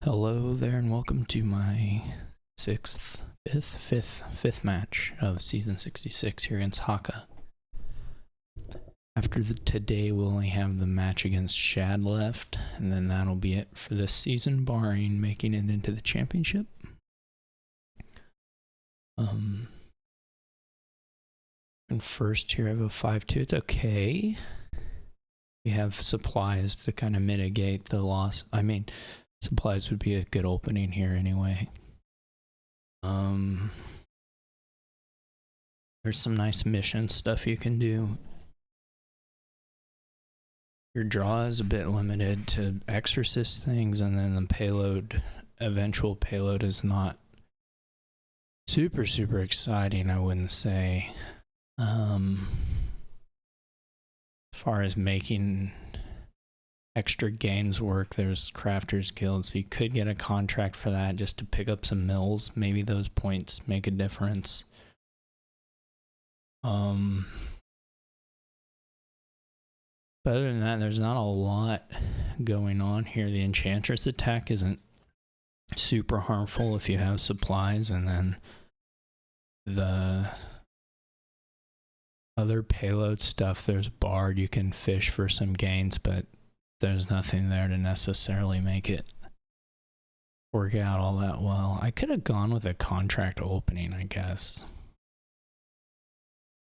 Hello there, and welcome to my fifth match of season 66 here against Hakha. After today, we'll only have the match against Shad left, and then that'll be it for this season, barring making it into the championship. And first here I have a 5-2. It's okay. We have supplies to kind of mitigate the loss. I mean, supplies would be a good opening here anyway. There's some nice mission stuff you can do. Your draw is a bit limited to exorcist things, and then the payload, eventual payload, is not super exciting, I wouldn't say. As far as making extra games work, there's Crafters Guild, so you could get a contract for that just to pick up some mills. Maybe those points make a difference. But other than that, there's not a lot going on here. The Enchantress attack isn't super harmful if you have supplies, and then the other payload stuff, there's Bard, you can fish for some gains, but there's nothing there to necessarily make it work out all that well. I could have gone with a contract opening, I guess.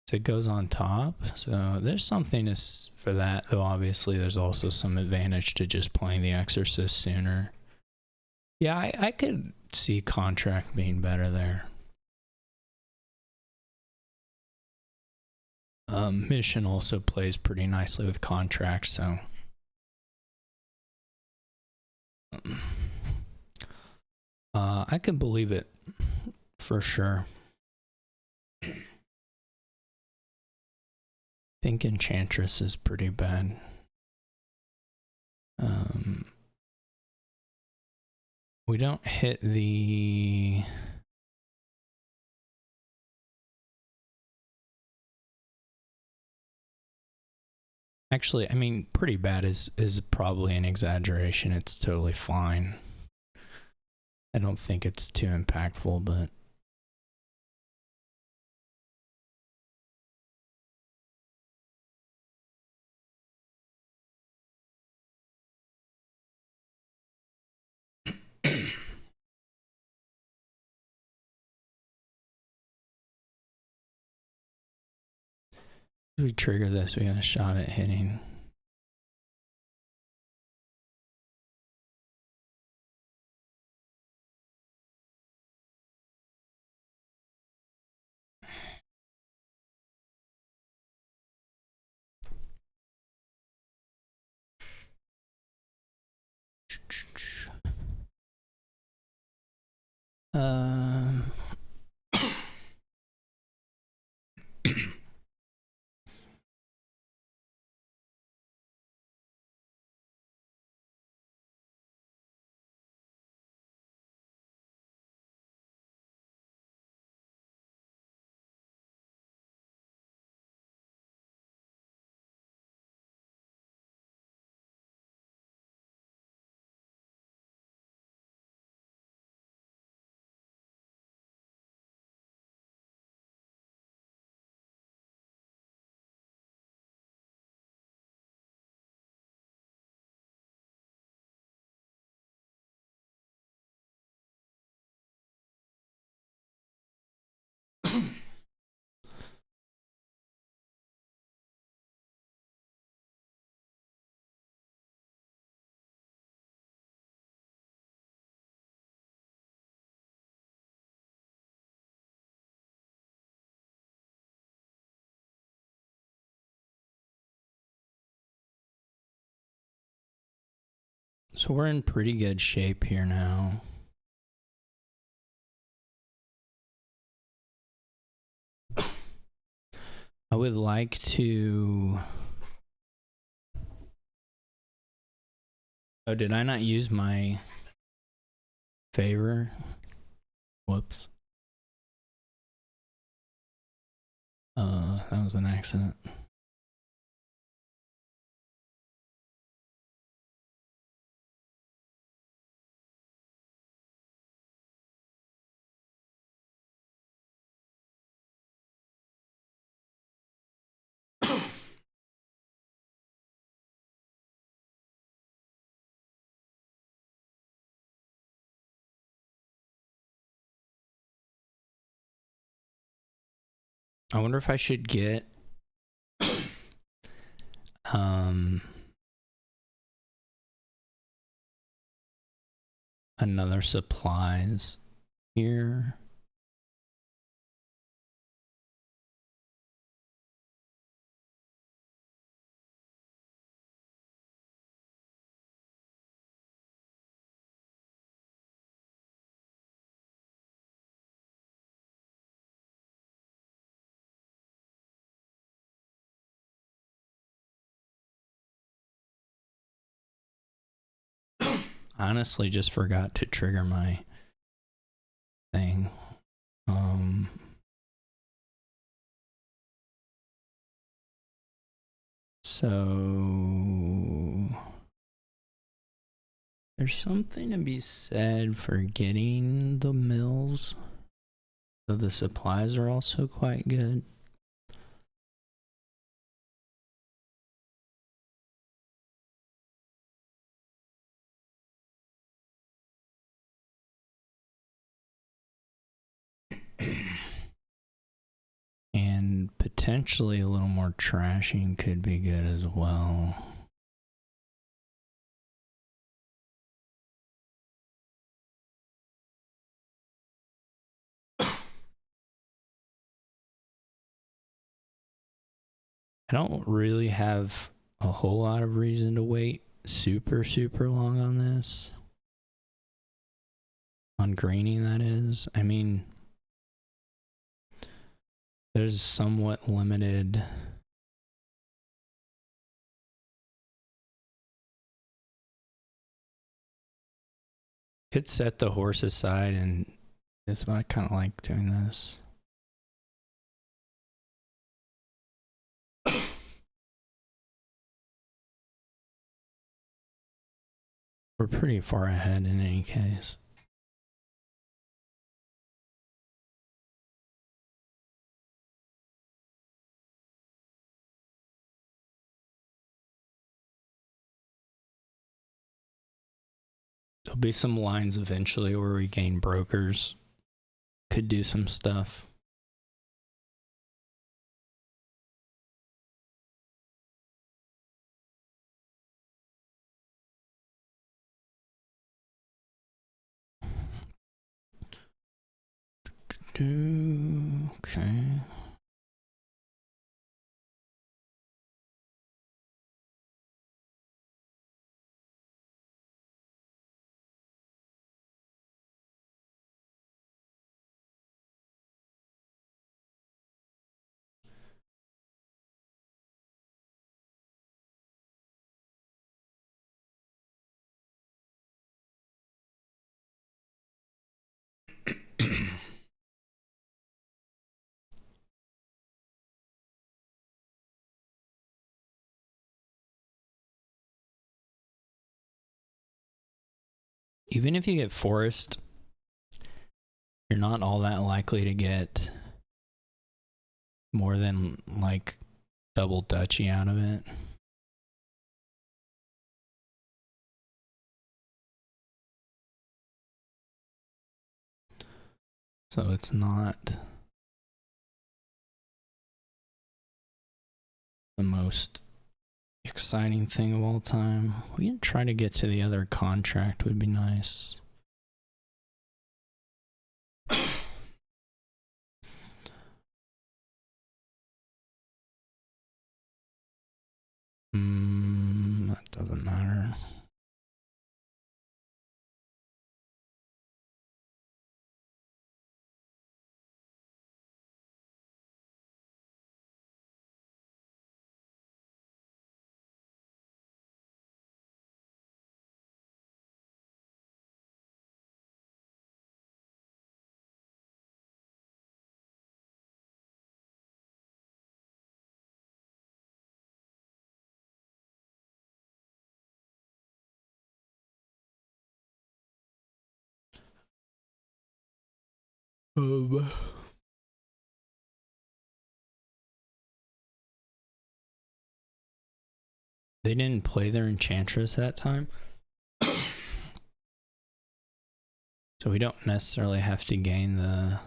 So it goes on top, so there's something for that, though obviously there's also some advantage to just playing the Exorcist sooner. Yeah, I could see contract being better there. Mission also plays pretty nicely with contracts, so I can believe it for sure. I think Enchantress is pretty bad. We don't hit the... Actually, I mean, pretty bad is probably an exaggeration. It's totally fine. I don't think it's too impactful, but... If we trigger this, we got a shot at hitting. So we're in pretty good shape here now. I would like to... Oh, did I not use my favor? Whoops. That was an accident. I wonder if I should get another supplies here. Honestly, just forgot to trigger my thing. So there's something to be said for getting the mills, so the supplies are also quite good. And potentially a little more trashing could be good as well. I don't really have a whole lot of reason to wait super long on this. On greening, that is. I mean, there's somewhat limited could set the horse aside, and that's why I kind of like doing this. We're pretty far ahead in any case. There'll be some lines eventually where we gain brokers. Could do some stuff. Okay. Even if you get forest, you're not all that likely to get more than like double duchy out of it. So it's not the most exciting thing of all time. We can try to get to the other contract, would be nice. That doesn't matter. They didn't play their Enchantress that time. So we don't necessarily have to gain the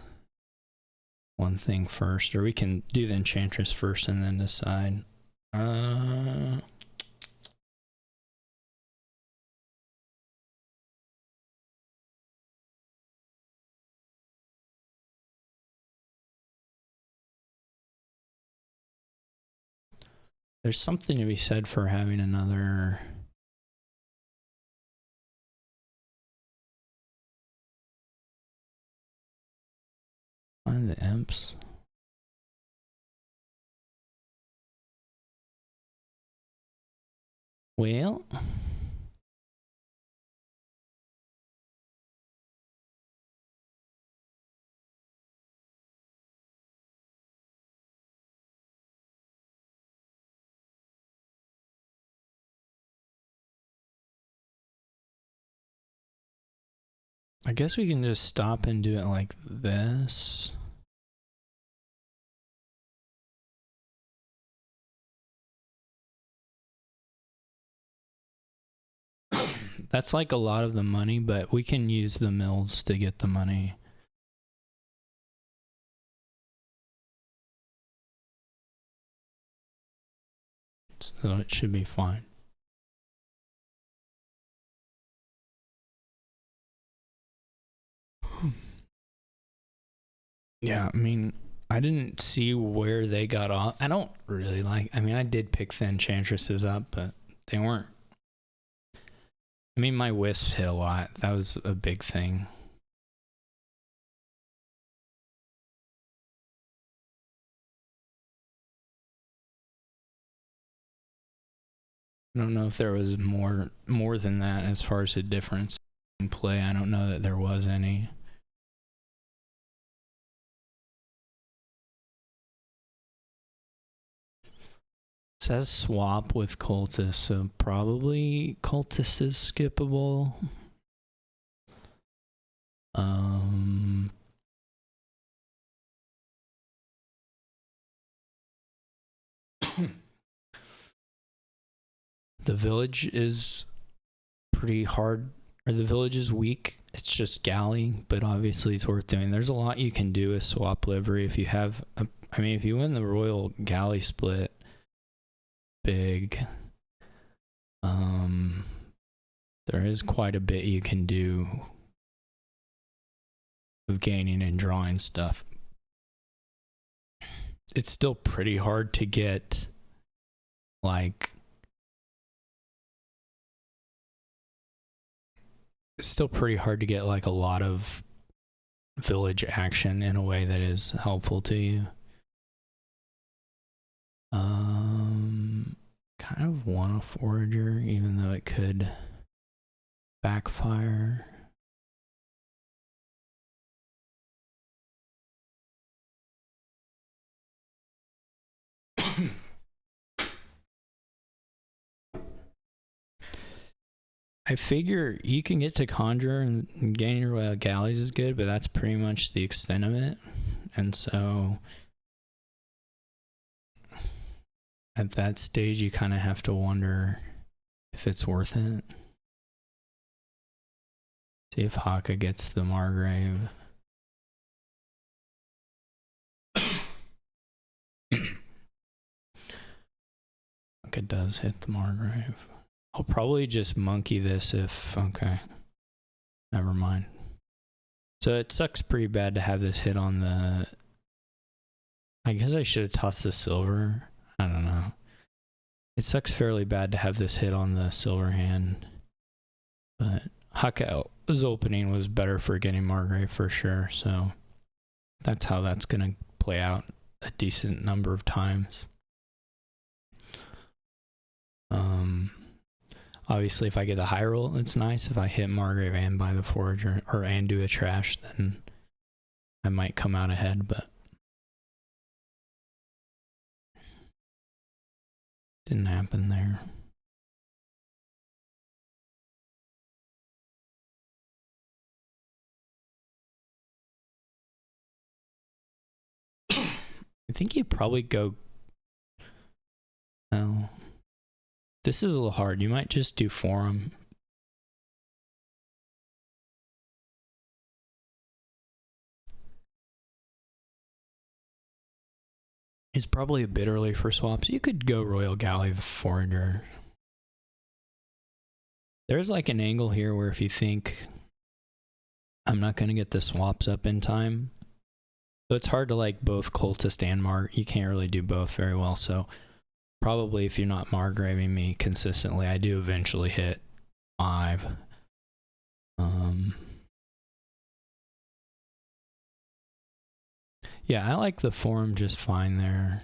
one thing first, or we can do the Enchantress first and then decide. There's something to be said for having another... Find the imps. Well... I guess we can just stop and do it like this. That's like a lot of the money, but we can use the mills to get the money. So it should be fine. Yeah, I mean, I didn't see where they got off. I don't really like... I mean, I did pick the Enchantresses up, but they weren't... I mean, my Wisps hit a lot. That was a big thing. I don't know if there was more than that as far as a difference in play. I don't know that there was any. It says swap with Cultist, so probably Cultist is skippable. The village is pretty hard, or the village is weak. It's just galley, but obviously it's worth doing. There's a lot you can do with swap livery if you have a... I mean, if you win the royal galley split, big. There is quite a bit you can do of gaining and drawing stuff. It's still pretty hard to get, like... It's still pretty hard to get, like, a lot of village action in a way that is helpful to you. Kind of want a forager, even though it could backfire. I figure you can get to Conjure and gaining your royal galleys is good, but that's pretty much the extent of it. And so at that stage, you kind of have to wonder if it's worth it. See if Hakha gets the Margrave. Hakha does hit the Margrave. I'll probably just monkey this if... Okay. Never mind. So it sucks pretty bad to have this hit on the... I guess I should have tossed the silver. I don't know. It sucks fairly bad to have this hit on the silver hand. But Hakha's opening was better for getting Margrave for sure. So that's how that's going to play out a decent number of times. Obviously, if I get a high roll, it's nice. If I hit Margrave and buy the forager, or and do a trash, then I might come out ahead, but didn't happen there. I think you'd probably go... No. This is a little hard. You might just do Forum. It's probably a bit early for swaps. You could go Royal Galley Forager. There's like an angle here where if you think I'm not going to get the swaps up in time, so it's hard to like both cultist and marg. You can't really do both very well. So probably if you're not margraving me consistently, I do eventually hit 5. Yeah, I like the form just fine there.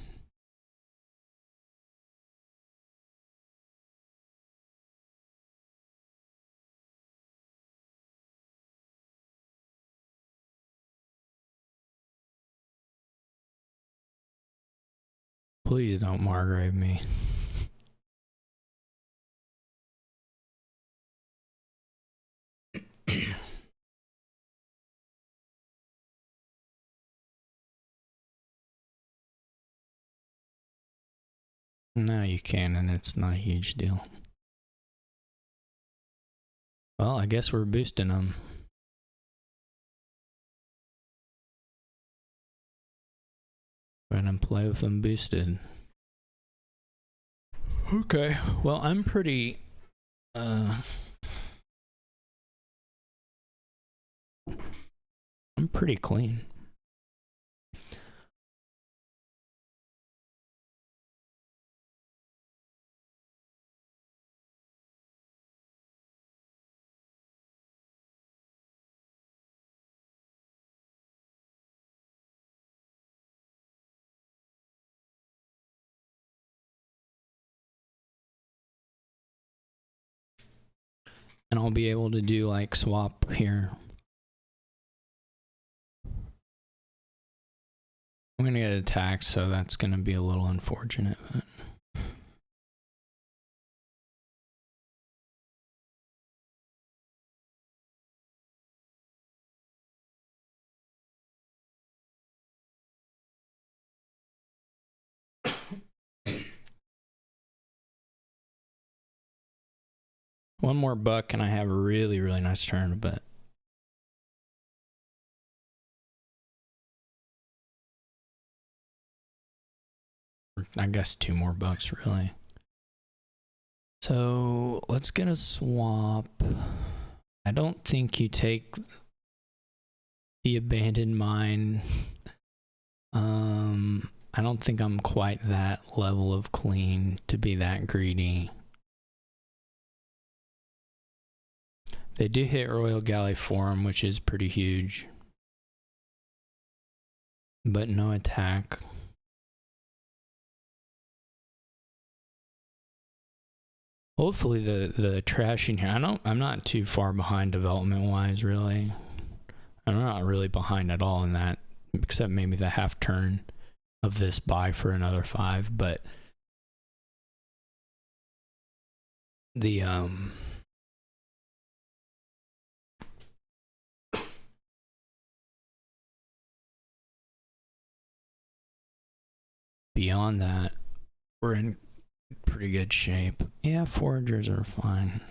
Please don't margrave me. No, you can, and it's not a huge deal. Well, I guess we're boosting them. We're gonna play with them boosted. Okay, well, I'm pretty... I'm pretty clean. And I'll be able to do like swap here. I'm gonna get attacked, so that's gonna be a little unfortunate. But... One more buck and I have a really, really nice turn, but... I guess 2 more bucks, really. So, let's get a swap. I don't think you take the abandoned mine. I don't think I'm quite that level of clean to be that greedy. They do hit Royal Galley Forum, which is pretty huge. But no attack. Hopefully the trashing here, I'm not too far behind development wise, really. I'm not really behind at all in that, except maybe the half turn of this buy for another 5, but the beyond that, we're in pretty good shape. Yeah, foragers are fine.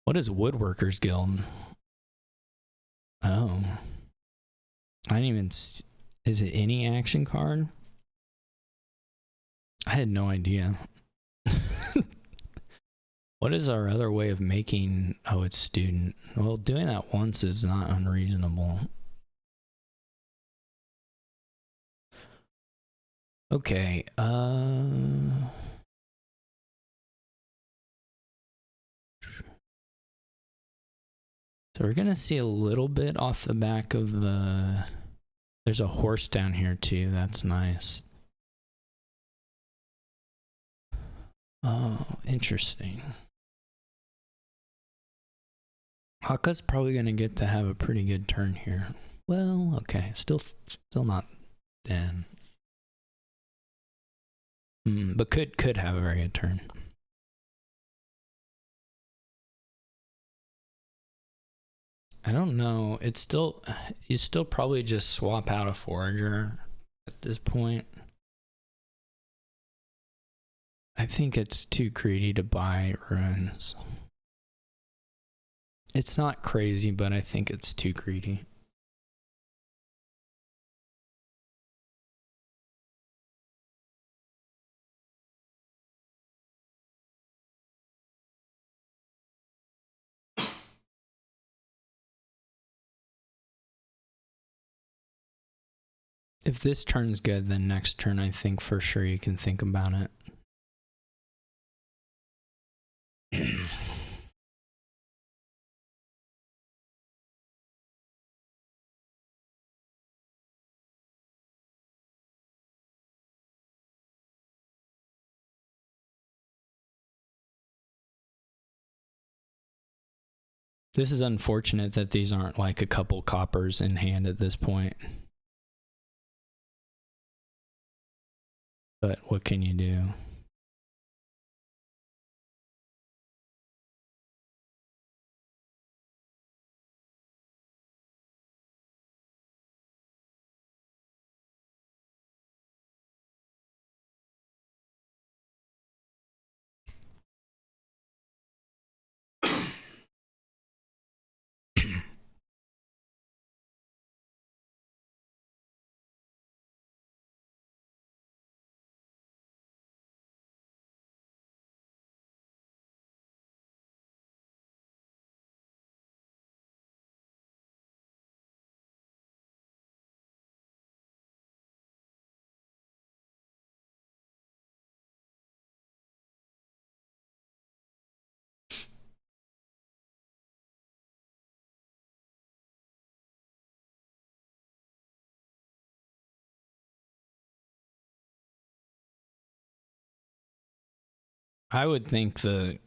What is Woodworkers Guild? Oh. I didn't even... Is it any action card? I had no idea. What is our other way of making... Oh, it's student. Well, doing that once is not unreasonable. Okay, so we're gonna see a little bit off the back of the... There's a horse down here too, that's nice. Oh, interesting. Hakha's probably gonna get to have a pretty good turn here. Well, okay, still not then. But could have a very good turn. I don't know. It's still, you still probably just swap out a forager at this point. I think it's too greedy to buy runes. It's not crazy, but I think it's too greedy. If this turn's good, then next turn I think for sure you can think about it. This is unfortunate that these aren't like a couple coppers in hand at this point. But what can you do? I would think the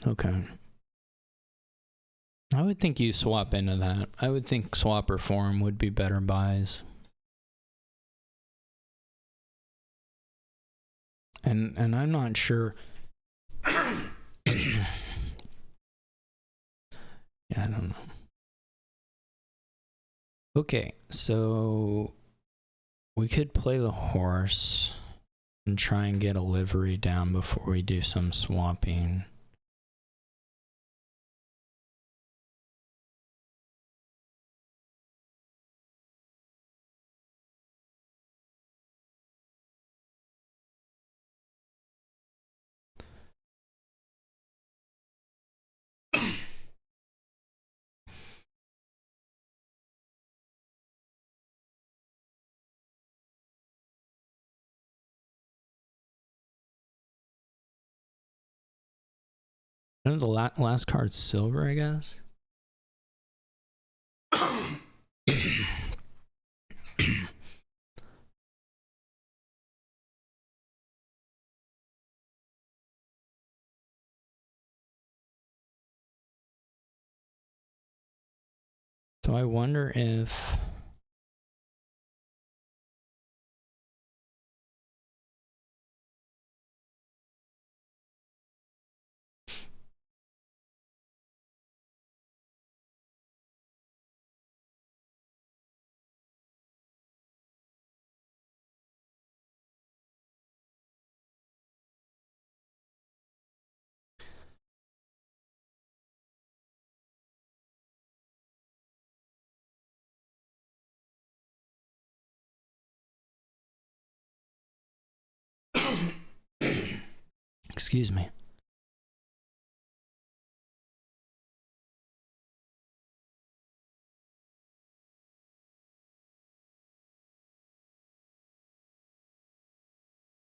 okay. I would think you swap into that. I would think swap or form would be better buys. And I'm not sure. Yeah, I don't know. Okay, so we could play the horse and try and get a livery down before we do some swapping. And the last card's silver, I guess. So I wonder if excuse me.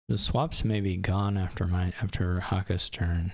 The swaps may be gone after Hakka's turn.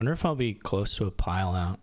Wonder if I'll be close to a pile out.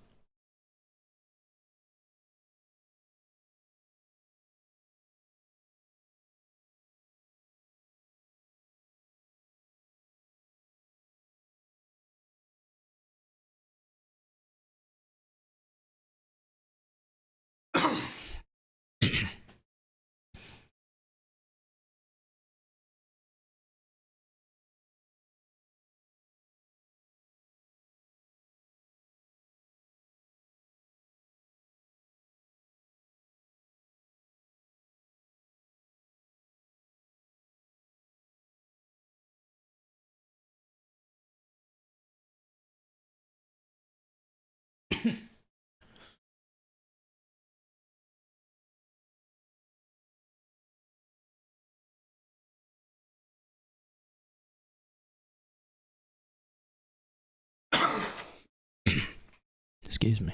Excuse me.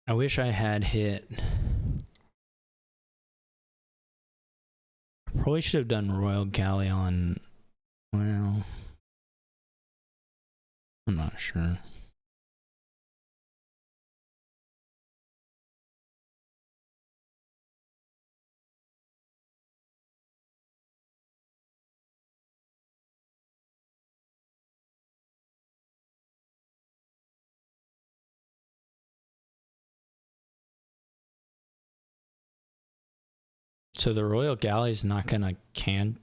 I wish I had hit. Probably should have done Royal Galleon. Well, I'm not sure. So the Royal Galley's not gonna can.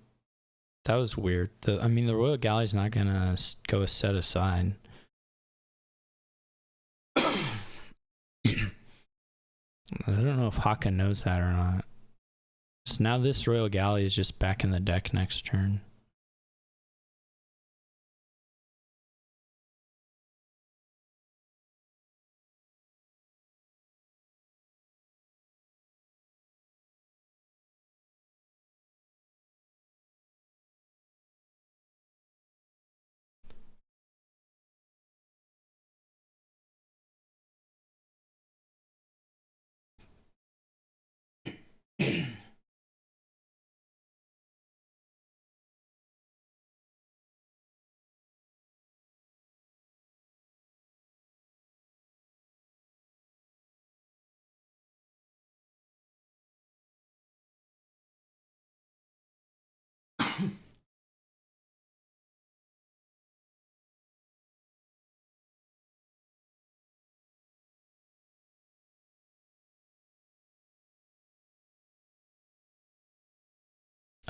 That was weird. I mean, the Royal Galley's not gonna go set aside. I don't know if Hakha knows that or not. So now this Royal Galley is just back in the deck next turn.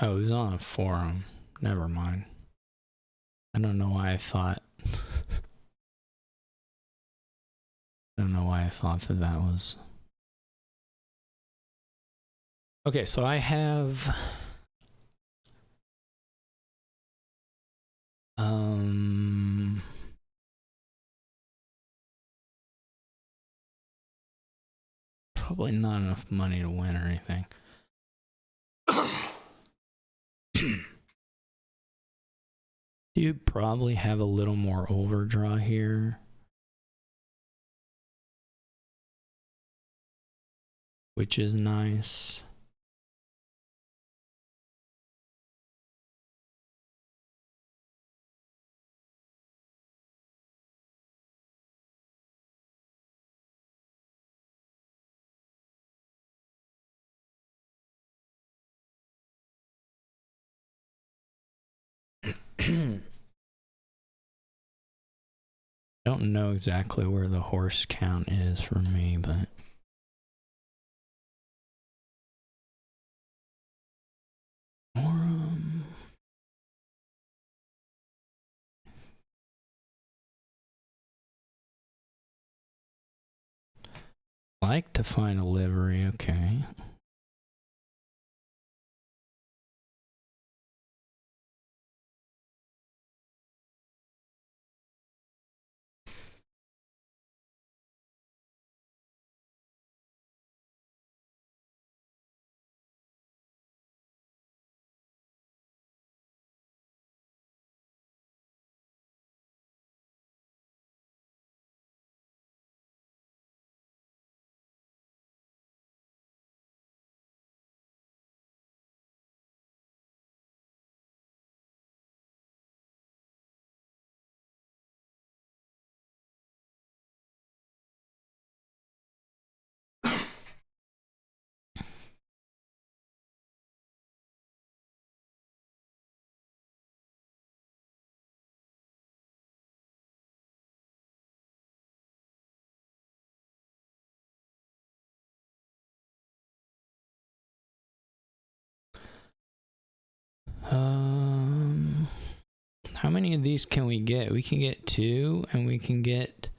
Oh, it was on a forum. Never mind. I don't know why I thought. I don't know why I thought that was. Okay, so I have. Probably not enough money to win or anything. You probably have a little more overdraw here. Which is nice. I don't know exactly where the horse count is for me, but like to find a livery, okay. How many of these can we get? We can get 2, and we can get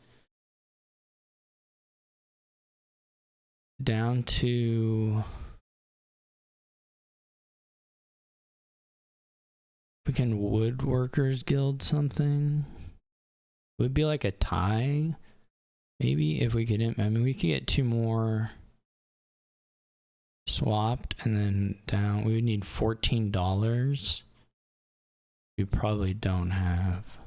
down to... We can Woodworkers Guild something. It would be like a tie, maybe, if we could... I mean, we could get 2 more swapped, and then down... We would need $14. We probably don't have.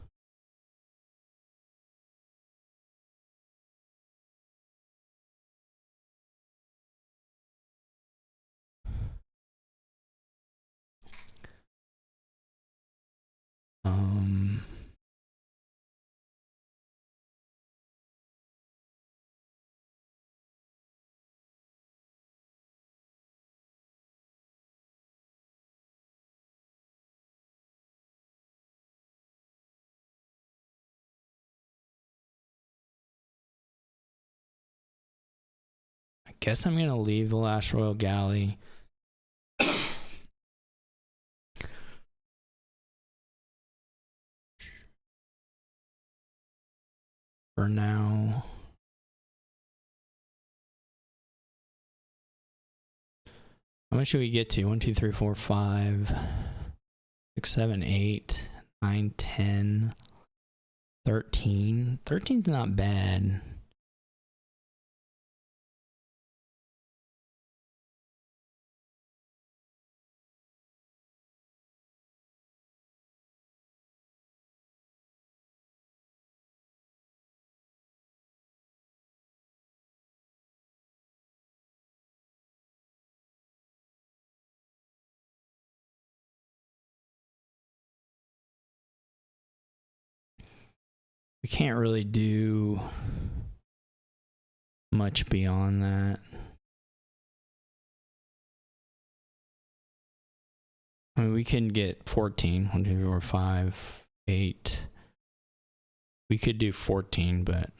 I guess I'm gonna leave the last Royal Galley. For now. How much should we get to? 1, 2, 3, 4, 5, 6, 7, 8, 9, 10, 13. 13's not bad. We can't really do much beyond that. I mean, we can get 14. 1, 2, 3, 4, 5, 8. We could do 14, but...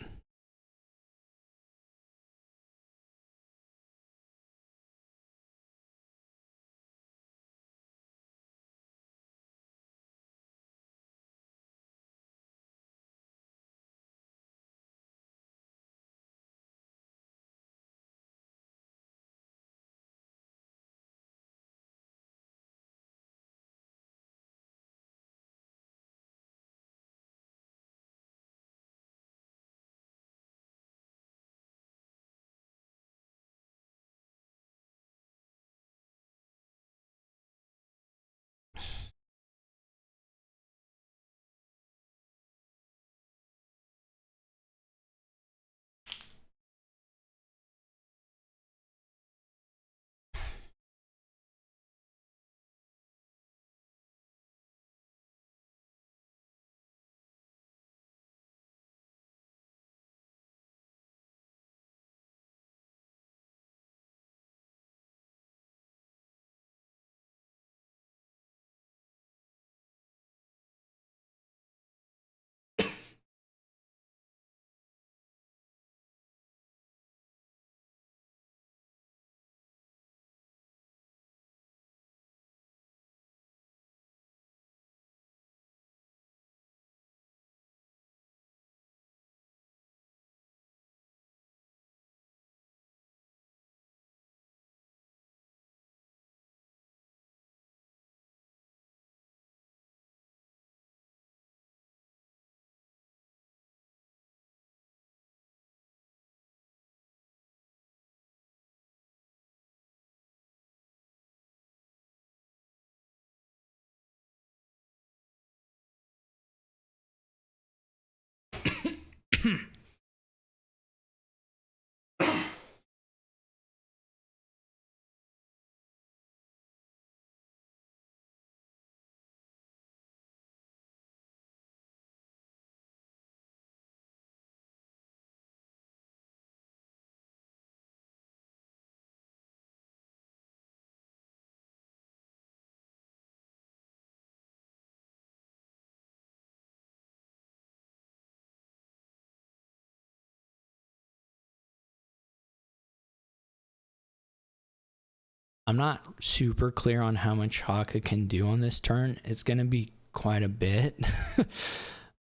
I'm not super clear on how much Hakha can do on this turn. It's going to be quite a bit.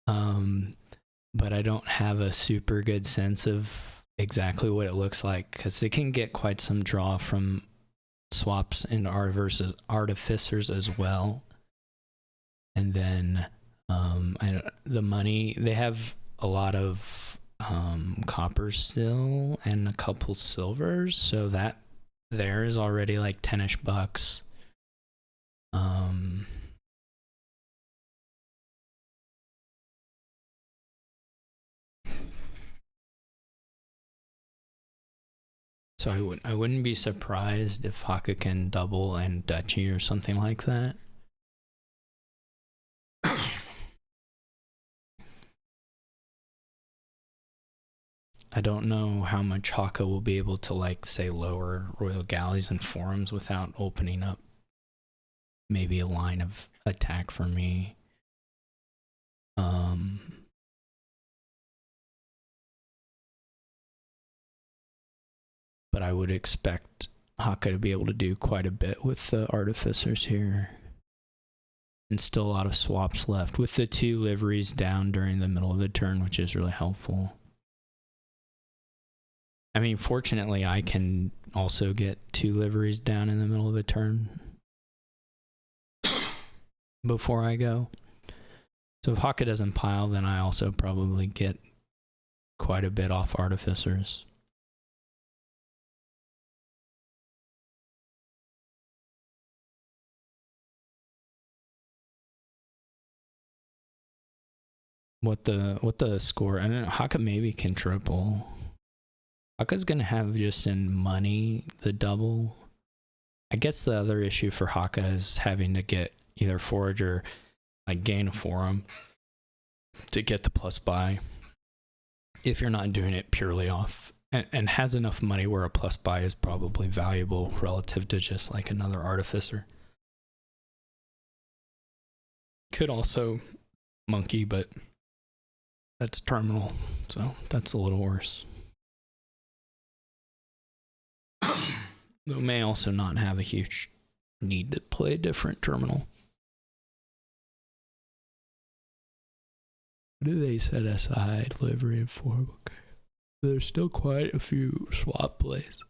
But I don't have a super good sense of exactly what it looks like, because it can get quite some draw from swaps and artificers as well. And then the money, they have a lot of copper still and a couple silvers, so that there is already like 10-ish bucks. So I wouldn't be surprised if Hakha can double and duchy or something like that. I don't know how much Hakha will be able to, like, say, lower royal galleys and forums without opening up maybe a line of attack for me. But I would expect Hakha to be able to do quite a bit with the artificers here. And still a lot of swaps left, with the 2 liveries down during the middle of the turn, which is really helpful. I mean, fortunately, I can also get 2 liveries down in the middle of the turn before I go. So if Hakha doesn't pile, then I also probably get quite a bit off artificers. What the score? I don't know. Hakha maybe can triple. Hakha's gonna have just in money the double. I guess the other issue for Hakha is having to get either forage or like gain a forum to get the plus buy, if you're not doing it purely off, and has enough money where a plus buy is probably valuable relative to just like another artificer. Could also monkey, but that's terminal, so that's a little worse. Though may also not have a huge need to play a different terminal. Do they set aside livery and form? Okay. There's still quite a few swap plays.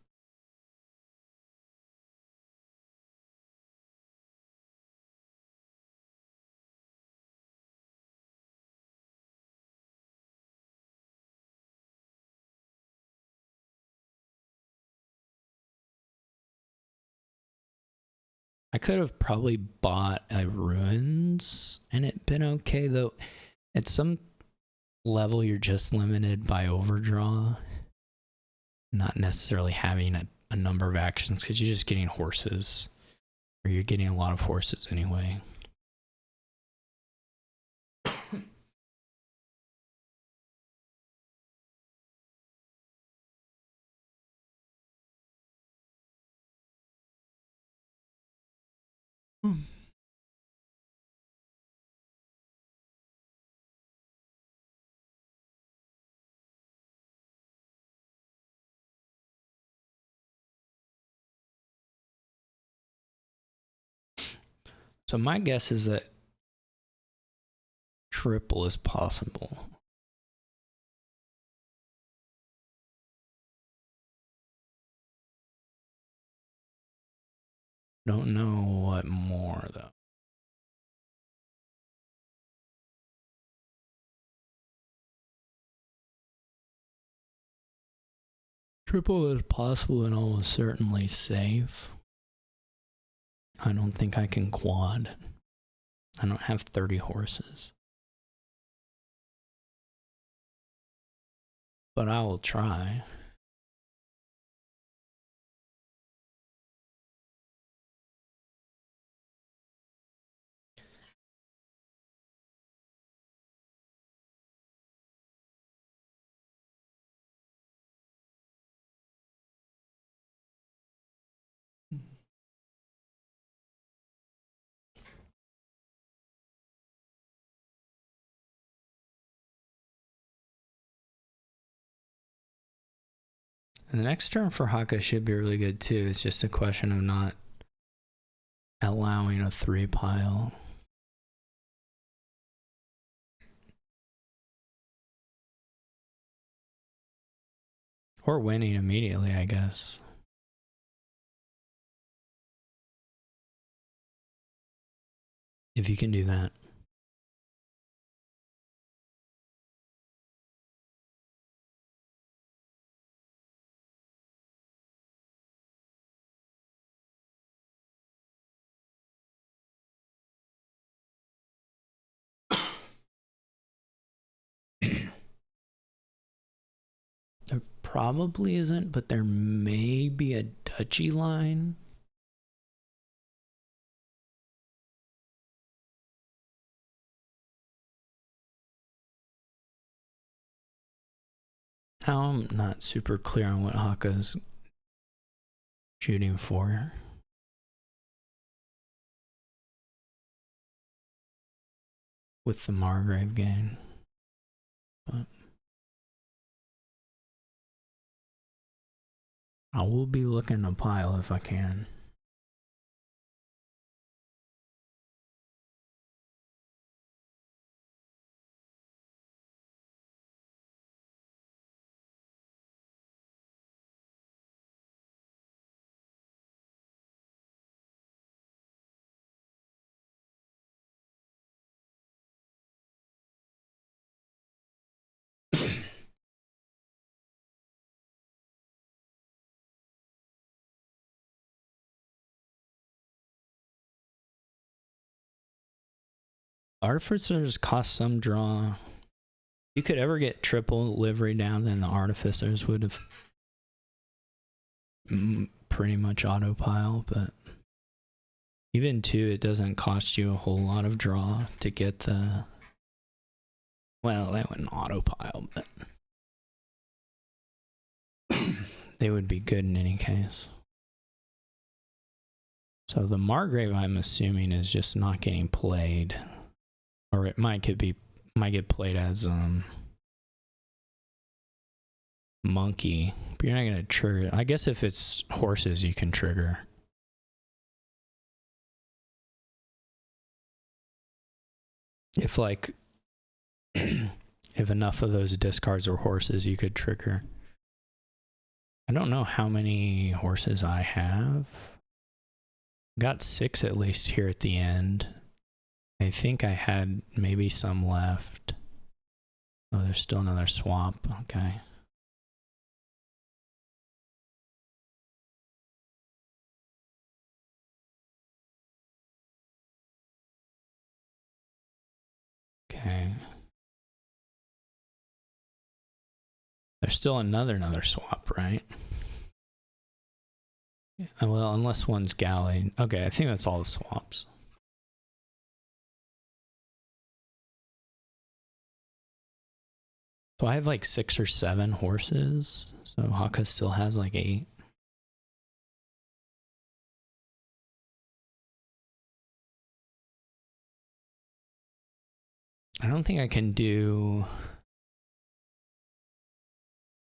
I could have probably bought a ruins and it been okay, though. At some level, you're just limited by overdraw, not necessarily having a number of actions, because you're just getting horses, or you're getting a lot of horses anyway. So my guess is that triple is possible. Don't know what more, though. Triple is possible and almost certainly safe. I don't think I can quad. I don't have 30 horses. But I will try. And the next turn for Hakha should be really good too. It's just a question of not allowing a 3 pile. Or winning immediately, I guess. If you can do that. There probably isn't, but there may be a duchy line. Now I'm not super clear on what Hakha's shooting for. With the Margrave gain. But I will be looking to pile if I can. Artificers cost some draw. If you could ever get triple livery down, then the Artificers would have pretty much auto pile, but even 2, it doesn't cost you a whole lot of draw to get the... Well, they wouldn't auto pile, but they would be good in any case. So the Margrave, I'm assuming, is just not getting played. Or it might get played as monkey, but you're not gonna trigger it. I guess if it's horses, you can trigger. If like if enough of those discards were horses, you could trigger. I don't know how many horses I have. Got 6 at least here at the end. I think I had maybe some left. Oh, there's still another swap. Okay. Okay. There's still another swap, right? Well, unless one's galley. Okay, I think that's all the swaps. So I have like 6 or 7 horses. So Hakha still has like 8. I don't think I can do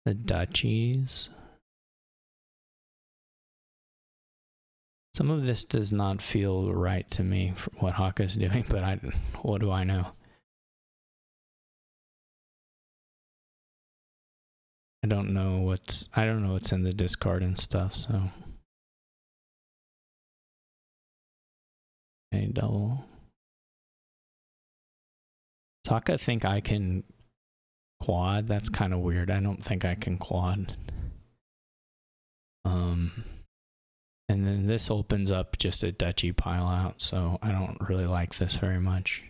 the duchies. Some of this does not feel right to me for what Hakha's doing, but what do I know? I don't know what's in the discard and stuff, so a double. Hakha think I can quad. That's kind of weird. I don't think I can quad. And then this opens up just a duchy pile out, so I don't really like this very much.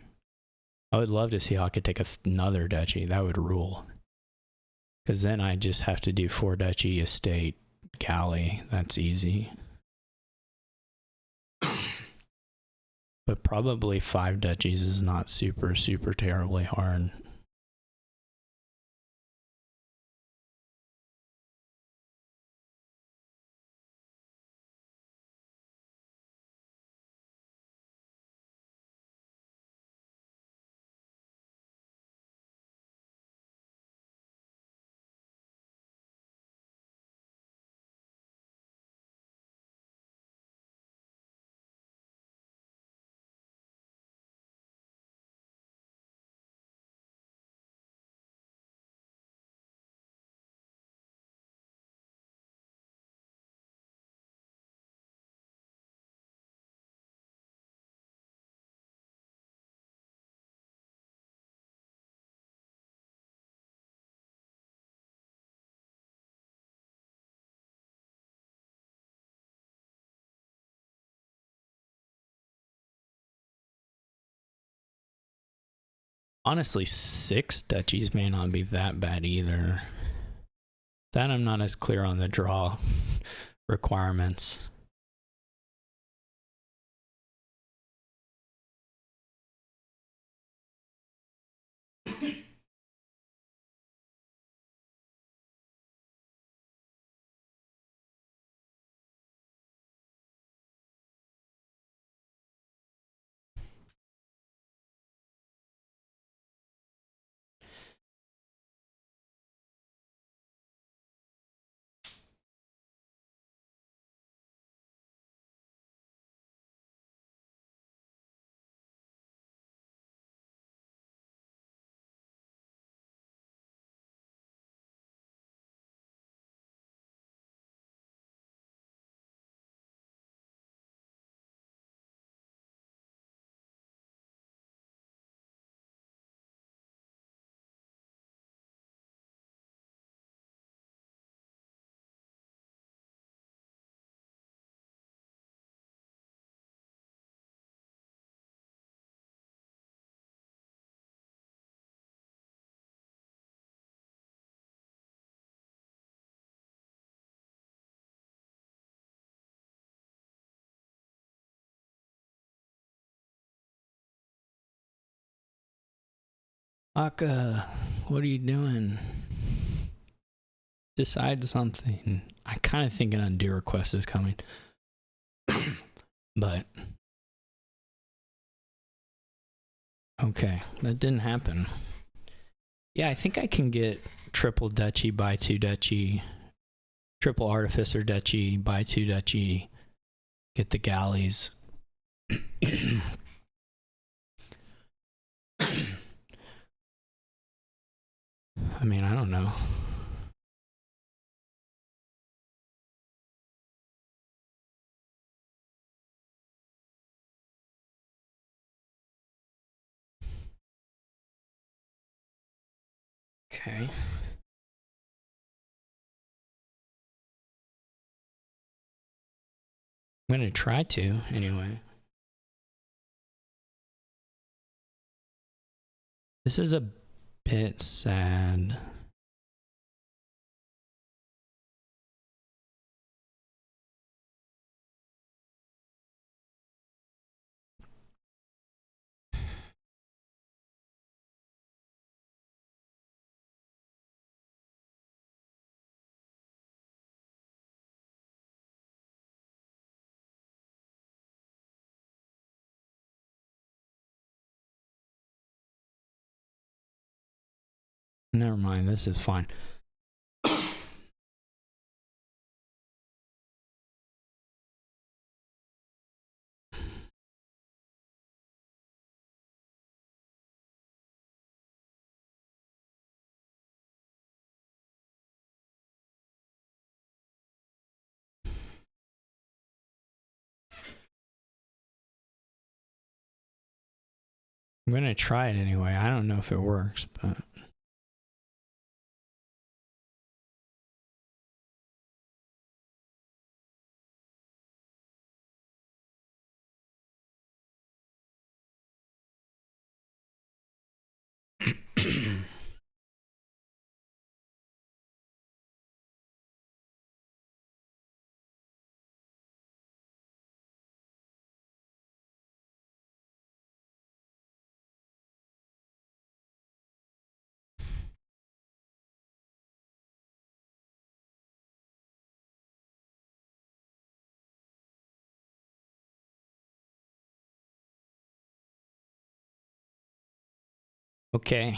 I would love to see Hakha take another duchy. That would rule. Because then I just have to do 4 duchy, estate, galley. That's easy. But probably 5 duchies is not super terribly hard. Honestly, 6 duchies may not be that bad either. That I'm not as clear on the draw requirements. Hakha, what are you doing? Decide something. I kind of think an undo request is coming. But okay, that didn't happen. Yeah, I think I can get triple duchy, buy 2 duchy, triple artificer duchy, buy 2 duchy, get the galleys. I mean, I don't know. Okay. I'm going to try to, anyway. This is a bit sad. Never mind, this is fine. I'm going to try it anyway. I don't know if it works, but... Okay.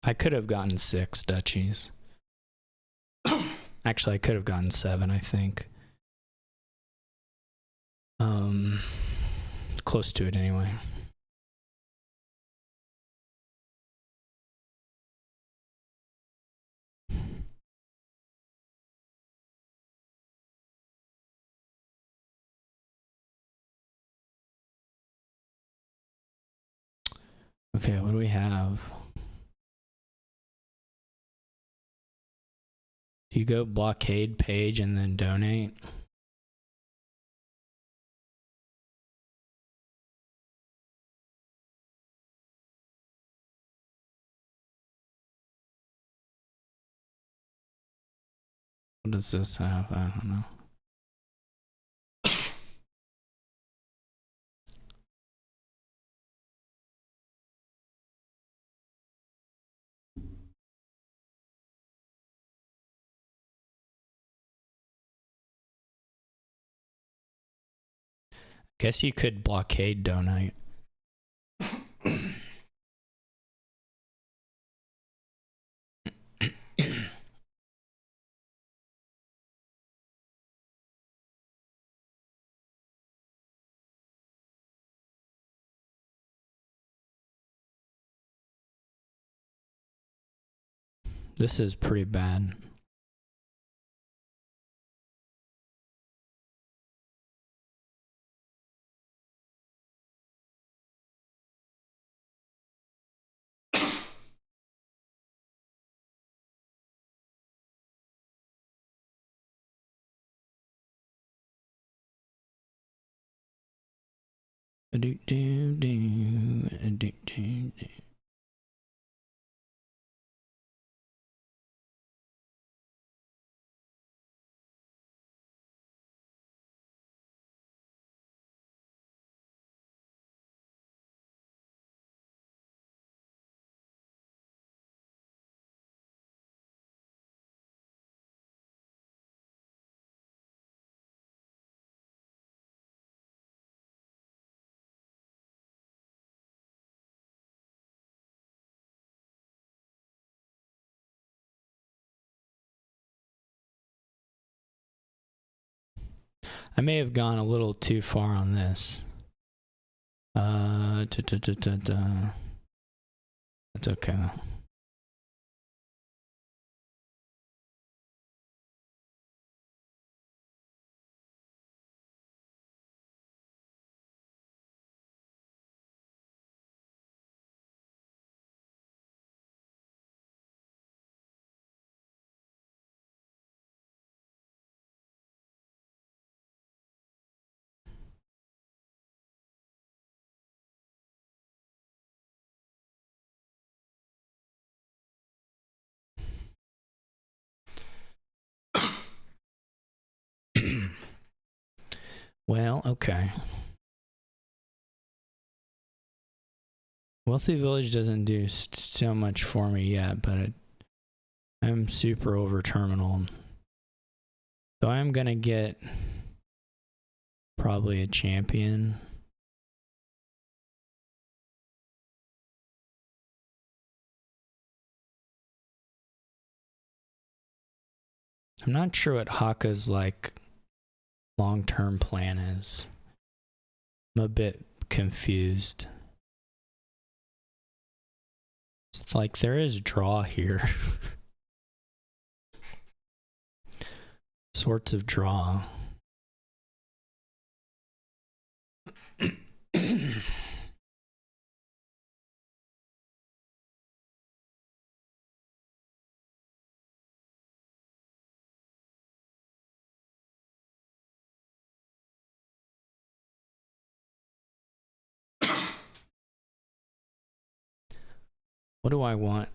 I could have gotten 6 duchies. Actually, I could have gotten 7, I think. Close to it anyway. Okay, what do we have? Do you go blockade page and then donate? What does this have? I don't know. Guess you could blockade donate. This is pretty bad. I may have gone a little too far on this. It's okay though. Well, okay. Wealthy Village doesn't do so much for me yet, but I'm super over terminal. So I'm going to get probably a champion. I'm not sure what Hakha's like long-term plan is. I'm a bit confused. It's like there is draw here. Sorts of draw. What do I want?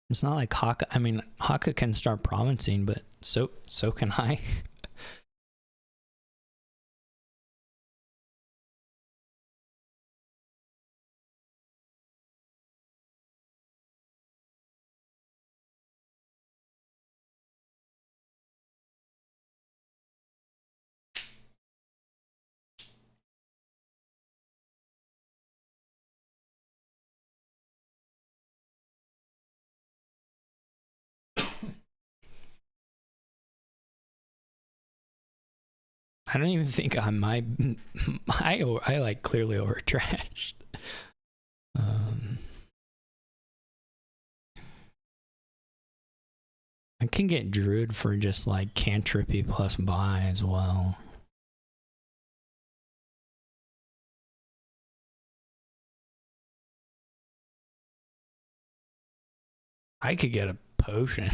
It's not like Hakha. I mean, Hakha can start provincing, but so can I. I don't even think I like clearly overtrashed. I can get Druid for just like cantrippy plus buy as well. I could get a potion.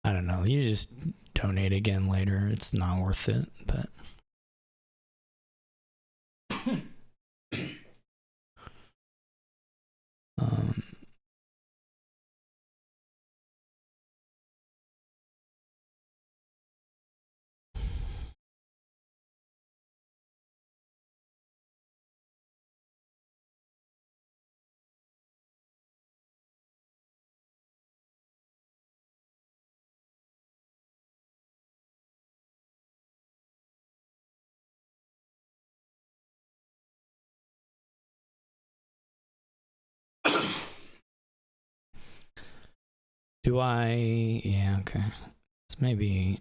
I don't know. You just donate again later. It's not worth it, but. Do I? Yeah, okay. It's maybe.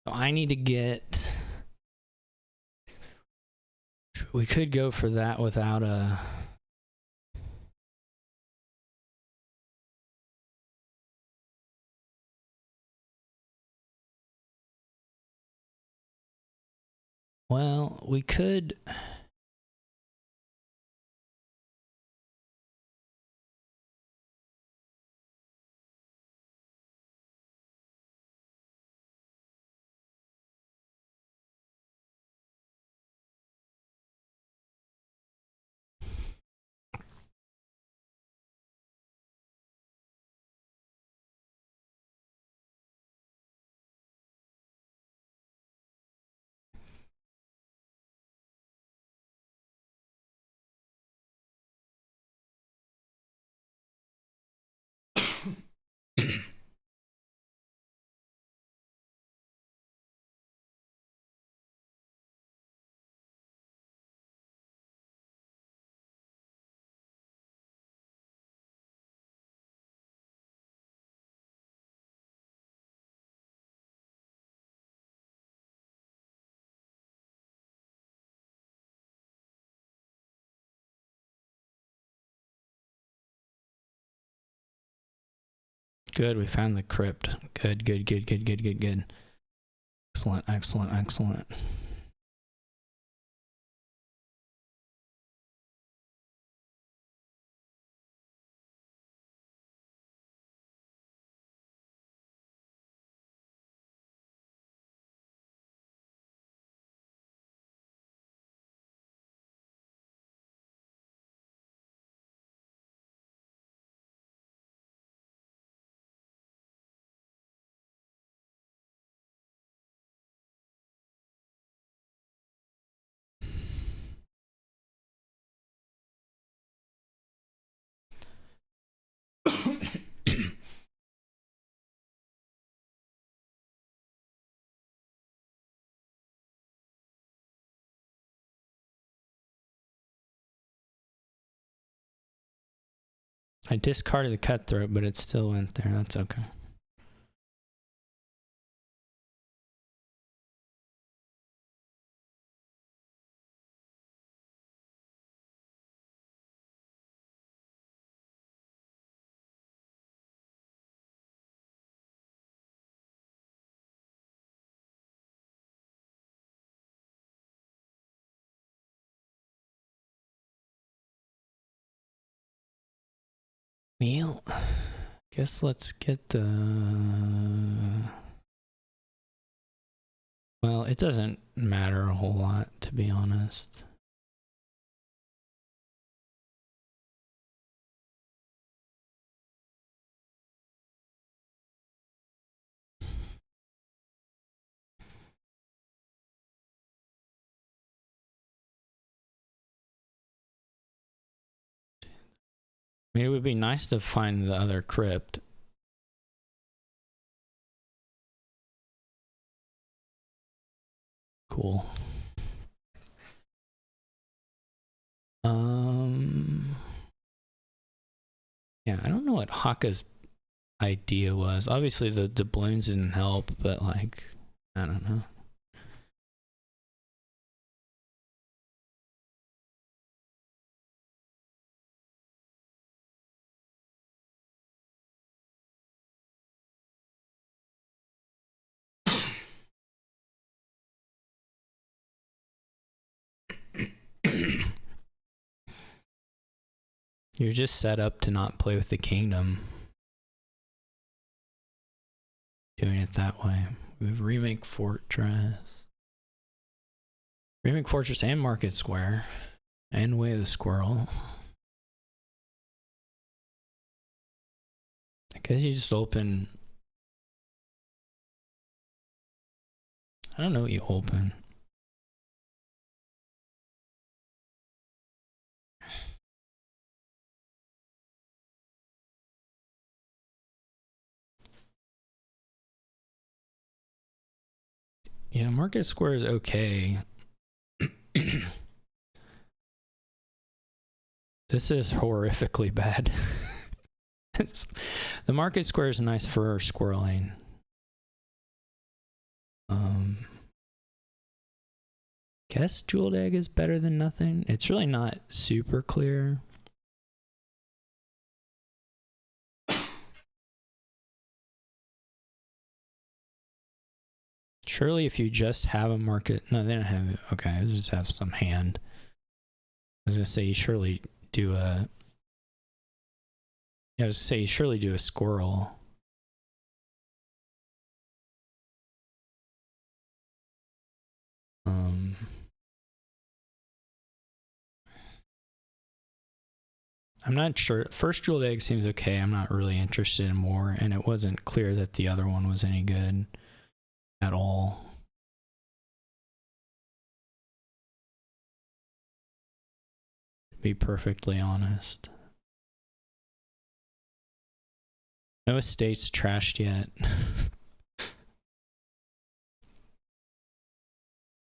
I need to get. We could go for that without a. Well, we could. Good, we found the crypt. Good. Excellent. I discarded the cutthroat, but it still went there. That's okay. Well, guess let's get the... Well, it doesn't matter a whole lot, to be honest. I mean, it would be nice to find the other crypt. Cool. Yeah, I don't know what Hakha's idea was. Obviously, the doubloons didn't help, but like, I don't know. You're just set up to not play with the kingdom. Doing it that way. We have Remake Fortress. Remake Fortress and Market Square. And Way of the Squirrel. I guess you just open... I don't know what you open. Yeah, Market Square is okay. This is horrifically bad. The Market Square is nice for squirreling. Guess Jeweled Egg is better than nothing. It's really not super clear. Surely if you just have a market... No, they don't have it. Okay, they just have some hand. I was going to say you surely do a... I was going to say you surely do a squirrel. I'm not sure. First Jeweled Egg seems okay. I'm not really interested in more, and it wasn't clear that the other one was any good at all. To be perfectly honest. No estate's trashed yet.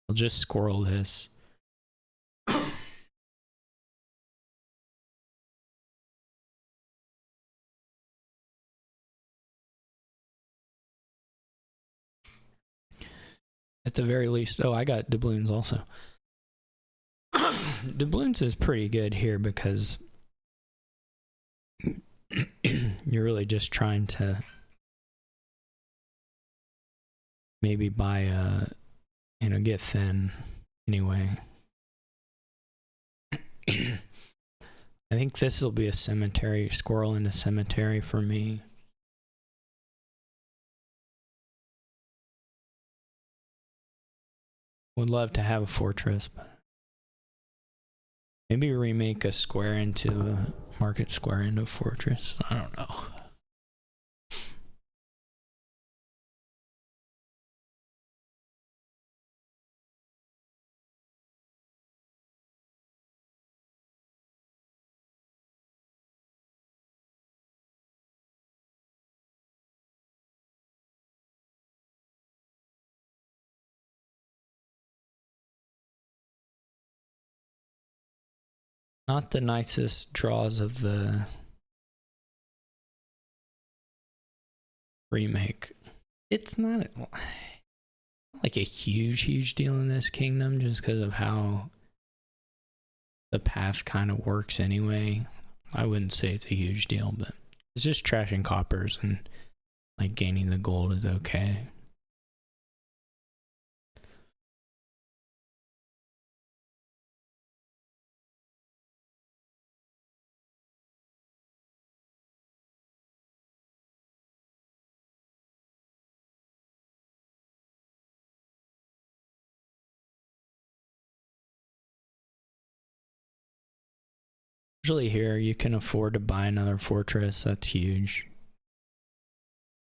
I'll just squirrel this. At the very least. Oh, I got doubloons also. Doubloons is pretty good here because you're really just trying to maybe buy a, get thin anyway. I think this will be a cemetery, squirrel in a cemetery for me. Would love to have a fortress, but maybe remake a square into a market square into a fortress. I don't know. Not the nicest draws of the remake. It's not like a huge deal in this kingdom just because of how the path kind of works anyway. I wouldn't say it's a huge deal, but it's just trashing coppers and like gaining the gold is okay. Usually here you can afford to buy another fortress. That's huge.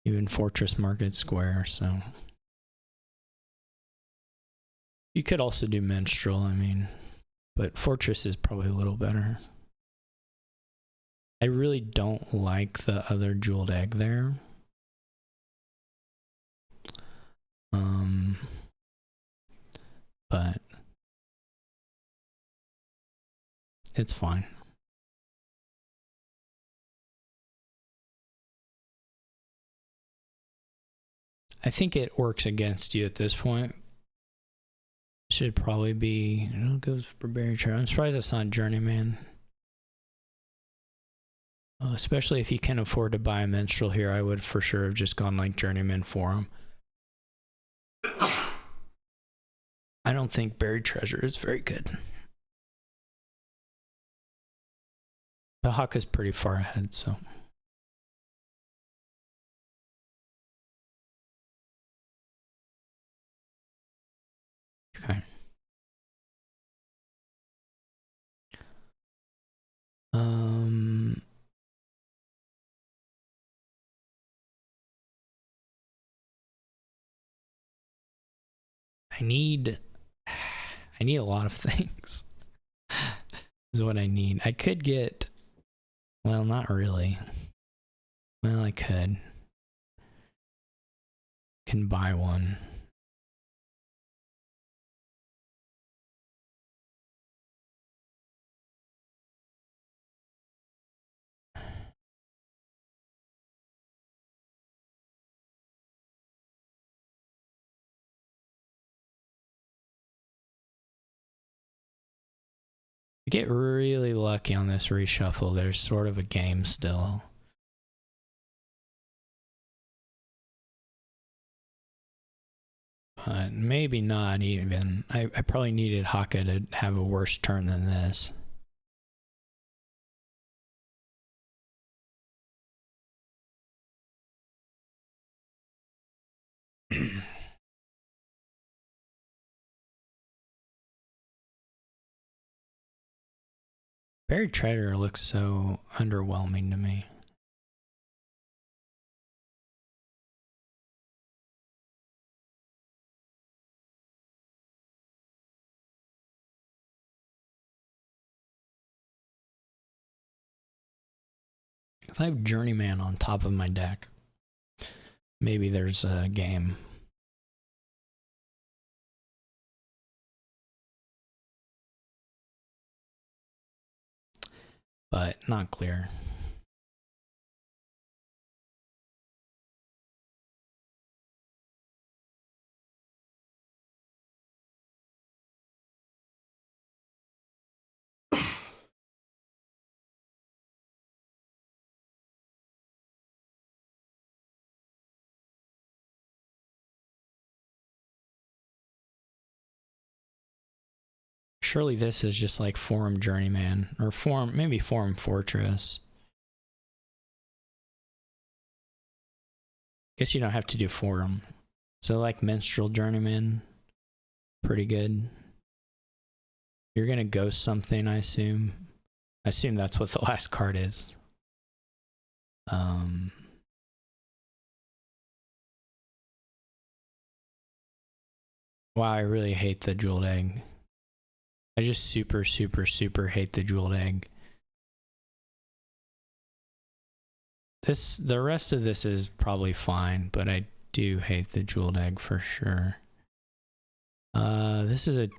Even Fortress Market Square, so. You could also do Minstrel, I mean, but Fortress is probably a little better. I really don't like the other jeweled egg there. But it's fine. I think it works against you at this point. Should probably be, it goes for Berry Treasure. I'm surprised it's not Journeyman. Especially if you can afford to buy a Minstrel here, I would for sure have just gone like Journeyman for him. I don't think Buried Treasure is very good. The Hakha's pretty far ahead, so. Okay. I need a lot of things. Is what I need. I could get, well, not really. Well, I could. Can buy one. Get really lucky on this reshuffle. There's sort of a game still. But maybe not even. I probably needed Hakha to have a worse turn than this. Buried Treasure looks so underwhelming to me. If I have Journeyman on top of my deck, maybe there's a game. But not clear. Surely this is just like Forum Journeyman, or maybe Forum Fortress. Guess you don't have to do Forum. So like Minstrel Journeyman, pretty good. You're gonna ghost something, I assume. I assume that's what the last card is. Wow, I really hate the jeweled egg. I just super hate the jeweled egg. The rest of this is probably fine, but I do hate the jeweled egg for sure. This is a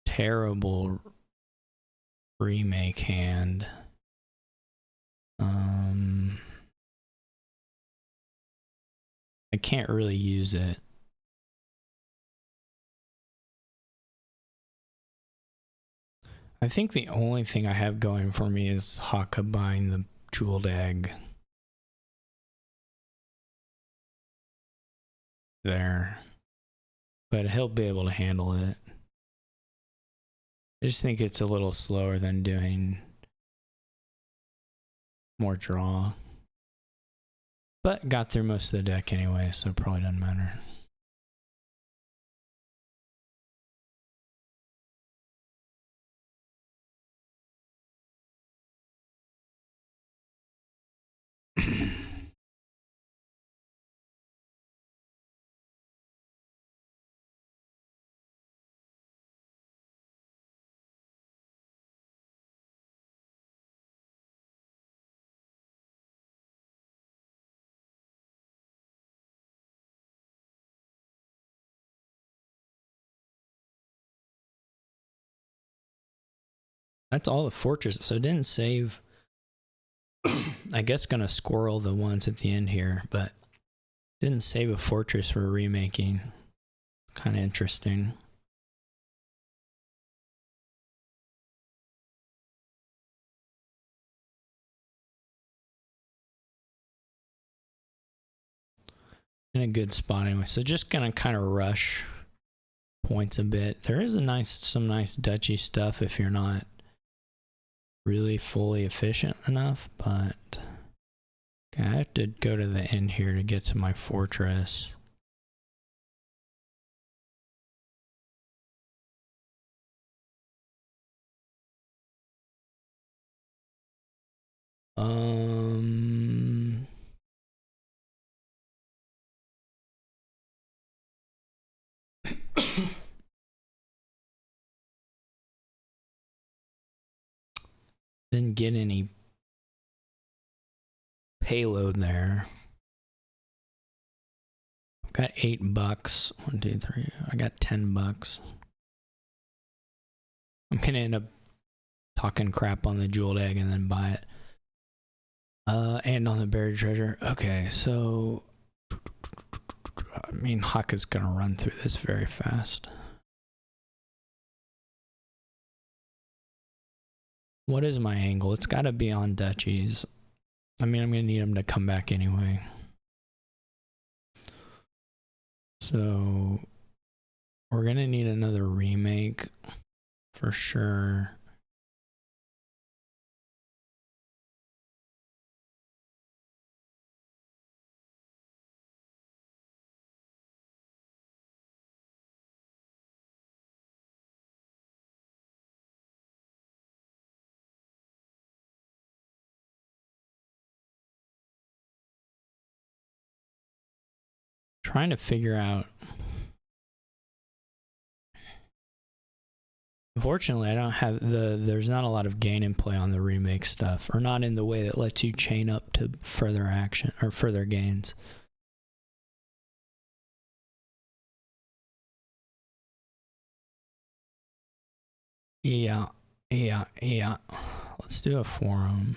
terrible remake hand. I can't really use it. I think the only thing I have going for me is Hakha buying the jeweled egg. There. But he'll be able to handle it. I just think it's a little slower than doing more draw. But got through most of the deck anyway, so it probably doesn't matter. That's all the fortresses, so it didn't save. I guess gonna squirrel the ones at the end here, but didn't save a fortress for remaking. Kind of interesting. In a good spot anyway. So just gonna kind of rush points a bit. There is some nice duchy stuff if you're not really fully efficient enough, but okay, I have to go to the end here to get to my fortress. Didn't get any payload there. I've got $8. 1, 2, 3. I got $10. I'm gonna end up talking crap on the jeweled egg and then buy it. And on the buried treasure. Okay, so I mean, Hakha's gonna run through this very fast. What is my angle? It's got to be on duchies. I mean, I'm gonna need him to come back anyway. So we're gonna need another remake for sure. Trying to figure out. Unfortunately, I don't have there's not a lot of gain and play on the remake stuff, or not in the way that lets you chain up to further action or further gains. Yeah. Let's do a forum.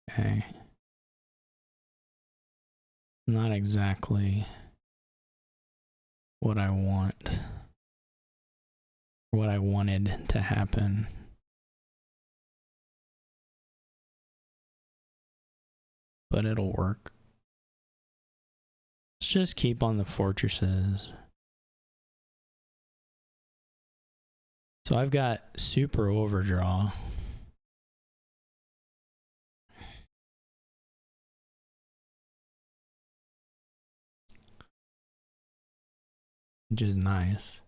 Okay. Not exactly what I want. What I wanted to happen. But it'll work. Let's just keep on the fortresses. So I've got super overdraw. Which is nice.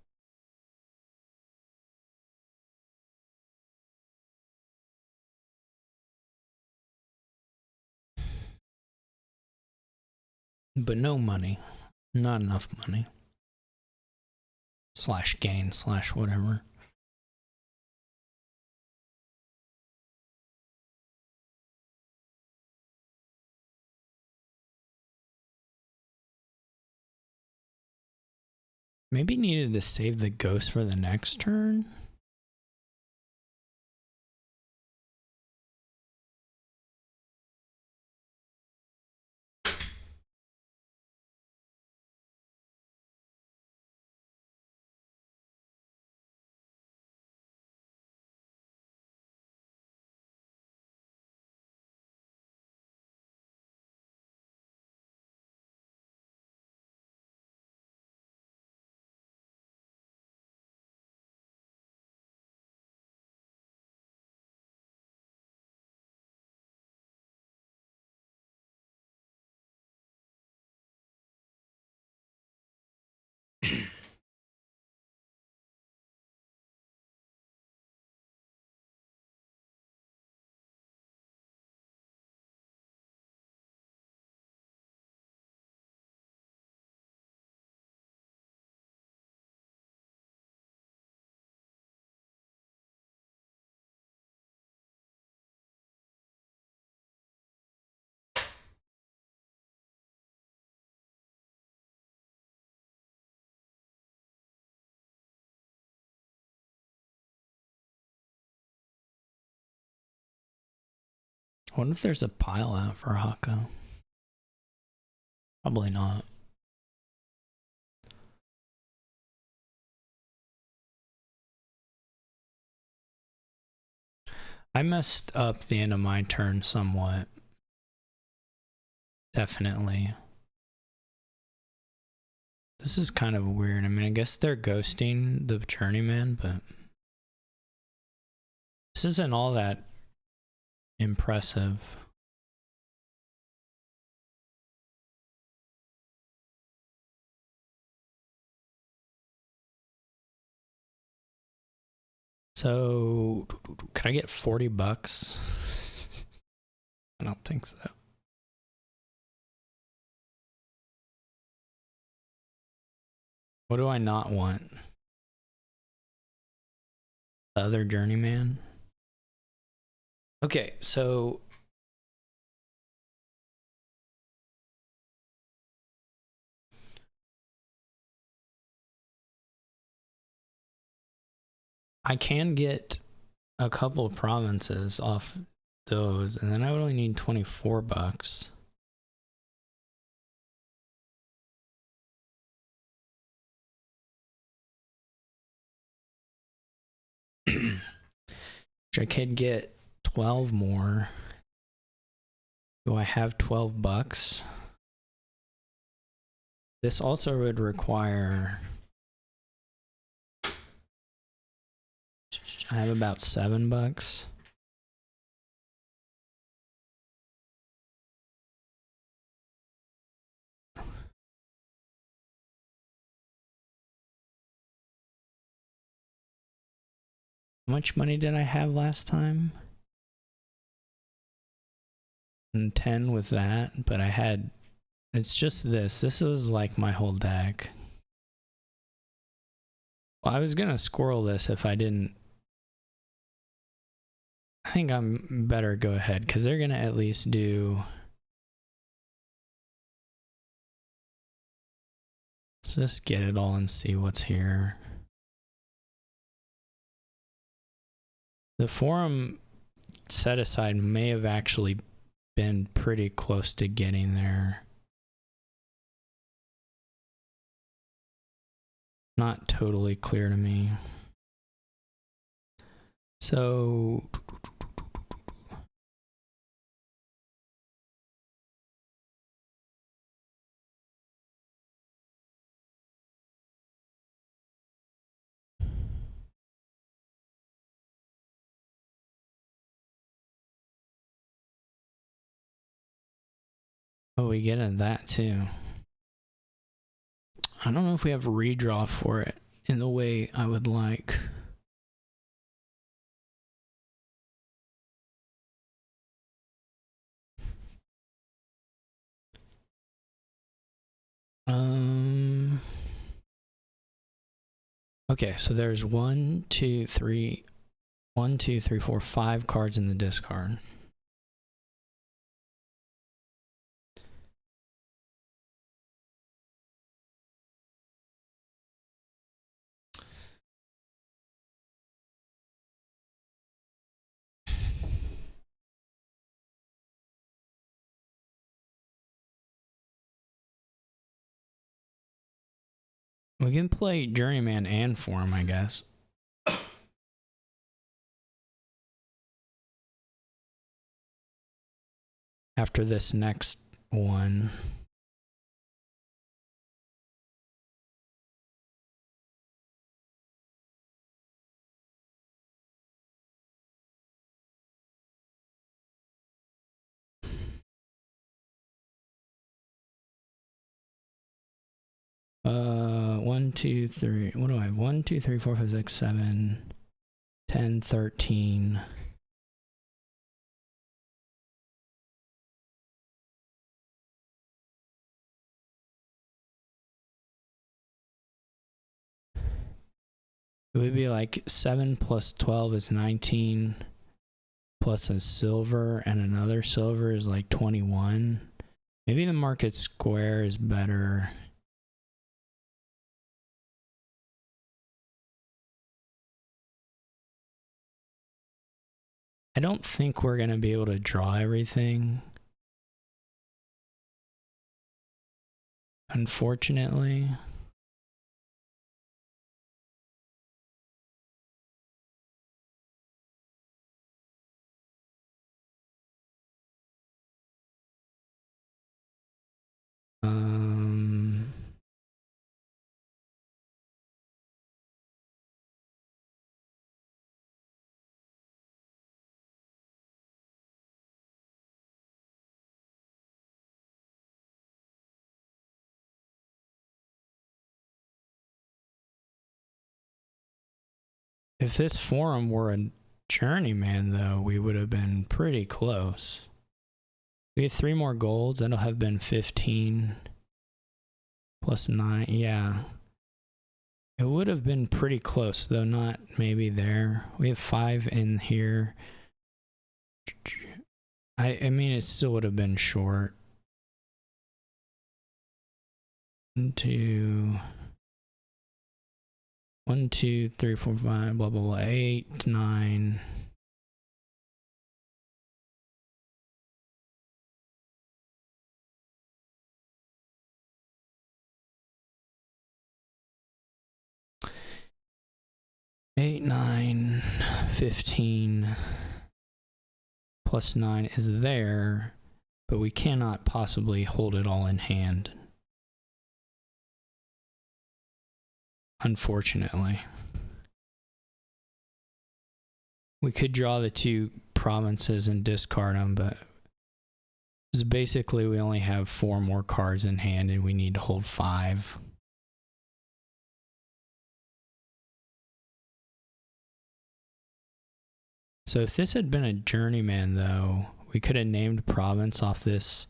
But no money. Not enough money. / gain / whatever. Maybe needed to save the ghost for the next turn. What if there's a pile out for Hakha? Probably not. I messed up the end of my turn somewhat. Definitely. This is kind of weird. I mean, I guess they're ghosting the journeyman, but this isn't all that impressive. So, can I get 40 bucks? I don't think so. What do I not want? The other journeyman? Okay, so I can get a couple of provinces off those, and then I would only need 24 bucks. Which I could get 12 more. Do I have 12 bucks? This also would require... I have about 7 bucks. How much money did I have last time? And 10 with that, but I had... It's just this. This was like my whole deck. Well, I was gonna squirrel this if I didn't... I think I'm better go ahead, because they're gonna at least do... Let's just get it all and see what's here. The forum set aside may have actually been pretty close to getting there. Not totally clear to me. So... Oh, we get at that too. I don't know if we have redraw for it in the way I would like. Okay, so there's 1, 2, 3, 1, 2, 3, 4, 5 cards in the discard. We can play Journeyman and Forum, I guess. After this next one. One, 2, 3. What do I have? 1, 2, 3, 4, 5, 6, 7, 10, 13. It would be like 7 plus 12 is 19, plus a silver and another silver is like 21. Maybe the market square is better. I don't think we're going to be able to draw everything, unfortunately. If this forum were a journeyman, though, we would have been pretty close. We had 3 more golds. That'll have been 15 plus 9. Yeah. It would have been pretty close, though not maybe there. We have 5 in here. I mean, it still would have been short. 1, 2, 3, 4, 5, blah, blah, blah, 8, 9. Eight, 9, 15 plus 9 is there, but we cannot possibly hold it all in hand. Unfortunately. We could draw the 2 provinces and discard them, but basically we only have 4 more cards in hand and we need to hold 5. So if this had been a journeyman, though, we could have named province off this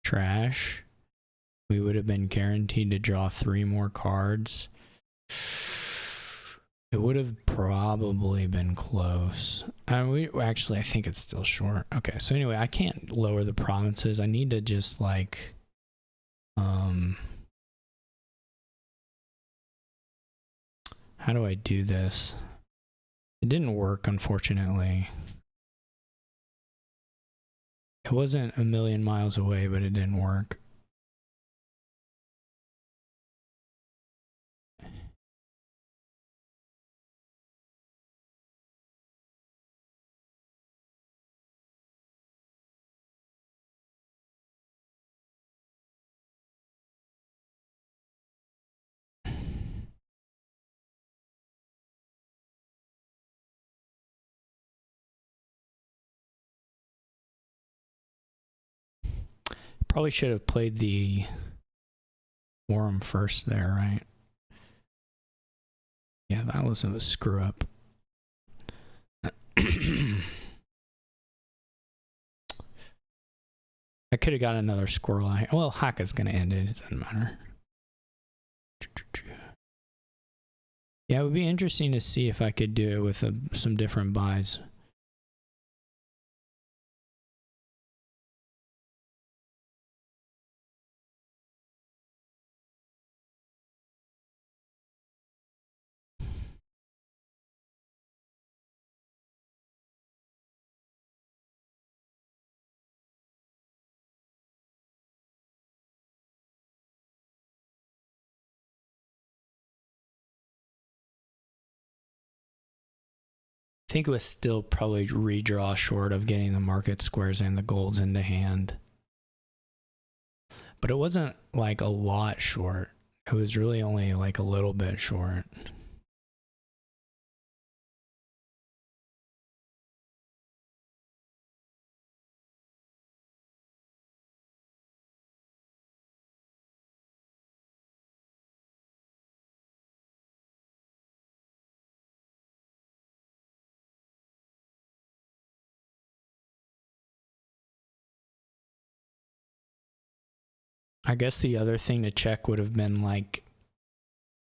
trash. We would have been guaranteed to draw 3 more cards. It would have probably been close. I think it's still short. Okay, so anyway, I can't lower the provinces. I need to just like how do I do this? It didn't work, unfortunately. It wasn't a million miles away, but it didn't work. Probably should have played the Forum first there, right? Yeah, that was a screw up. I could have got another squirrel. Well, Hakka's going to end it. It doesn't matter. Yeah, it would be interesting to see if I could do it with some different buys. I think it was still probably redraw short of getting the market squares and the golds into hand. But it wasn't like a lot short. It was really only like a little bit short. I guess the other thing to check would have been like,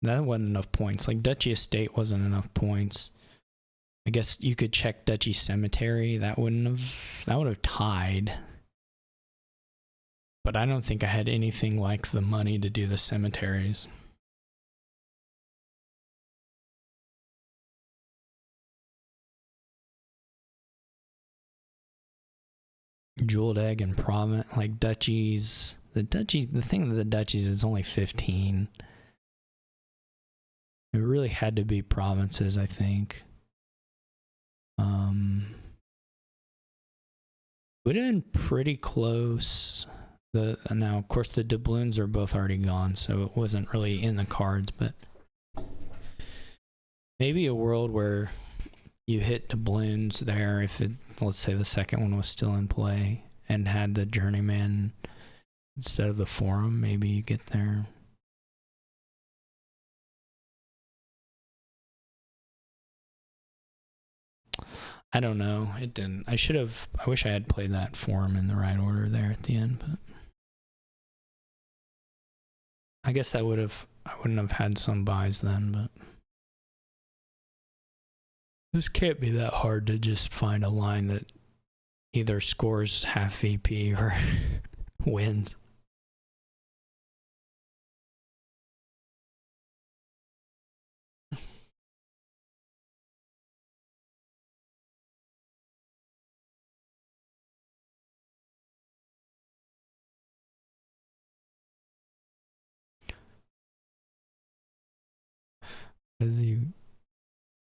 that wasn't enough points. Like Duchy Estate wasn't enough points. I guess you could check Duchy Cemetery. That would have tied. But I don't think I had anything like the money to do the cemeteries. Jeweled egg and province, like duchies. The thing with the duchies is only 15. It really had to be provinces, I think. Would have been pretty close. Now, of course, the doubloons are both already gone, so it wasn't really in the cards, but maybe a world where you hit doubloons there if it, let's say the second one was still in play and had the journeyman instead of the forum, maybe you get there. I don't know. It didn't. I wish I had played that forum in the right order there at the end, but I guess I wouldn't have had some buys then, but this can't be that hard to just find a line that either scores half VP or wins.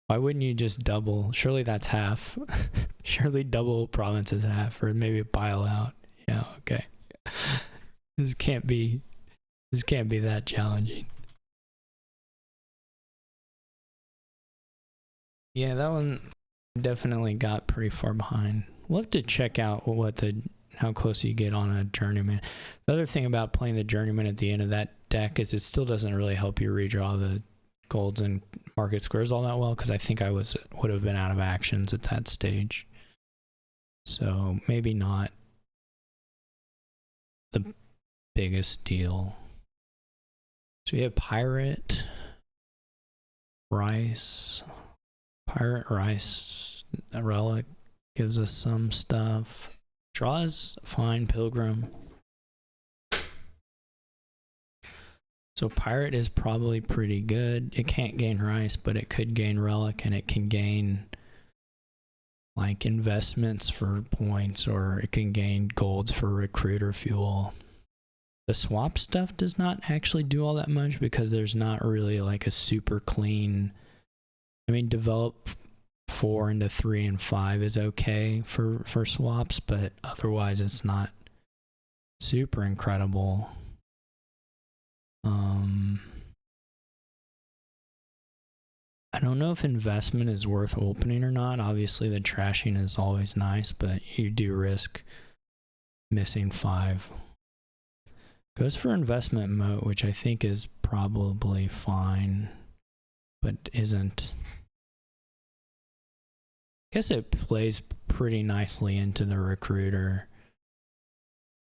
Why wouldn't you just double? Surely that's half. Surely double province is half, or maybe a pile out. Yeah, okay. This can't be that challenging. Yeah, that one definitely got pretty far behind. We'll have to check out how close you get on a journeyman. The other thing about playing the journeyman at the end of that deck is it still doesn't really help you redraw the golds and market squares all that well, because I think I would have been out of actions at that stage. So maybe not the biggest deal. So we have Pirate, Rice, a relic gives us some stuff. Draws fine, Pilgrim. So Pirate is probably pretty good. It can't gain Rice, but it could gain Relic, and it can gain like investments for points, or it can gain golds for recruiter fuel. The swap stuff does not actually do all that much because there's not really like a super clean. I mean, develop 4 into 3 and 5 is okay for swaps, but otherwise it's not super incredible. I don't know if investment is worth opening or not. Obviously the trashing is always nice, but you do risk missing 5. Goes for investment moat, which I think is probably fine, but isn't. I guess it plays pretty nicely into the recruiter,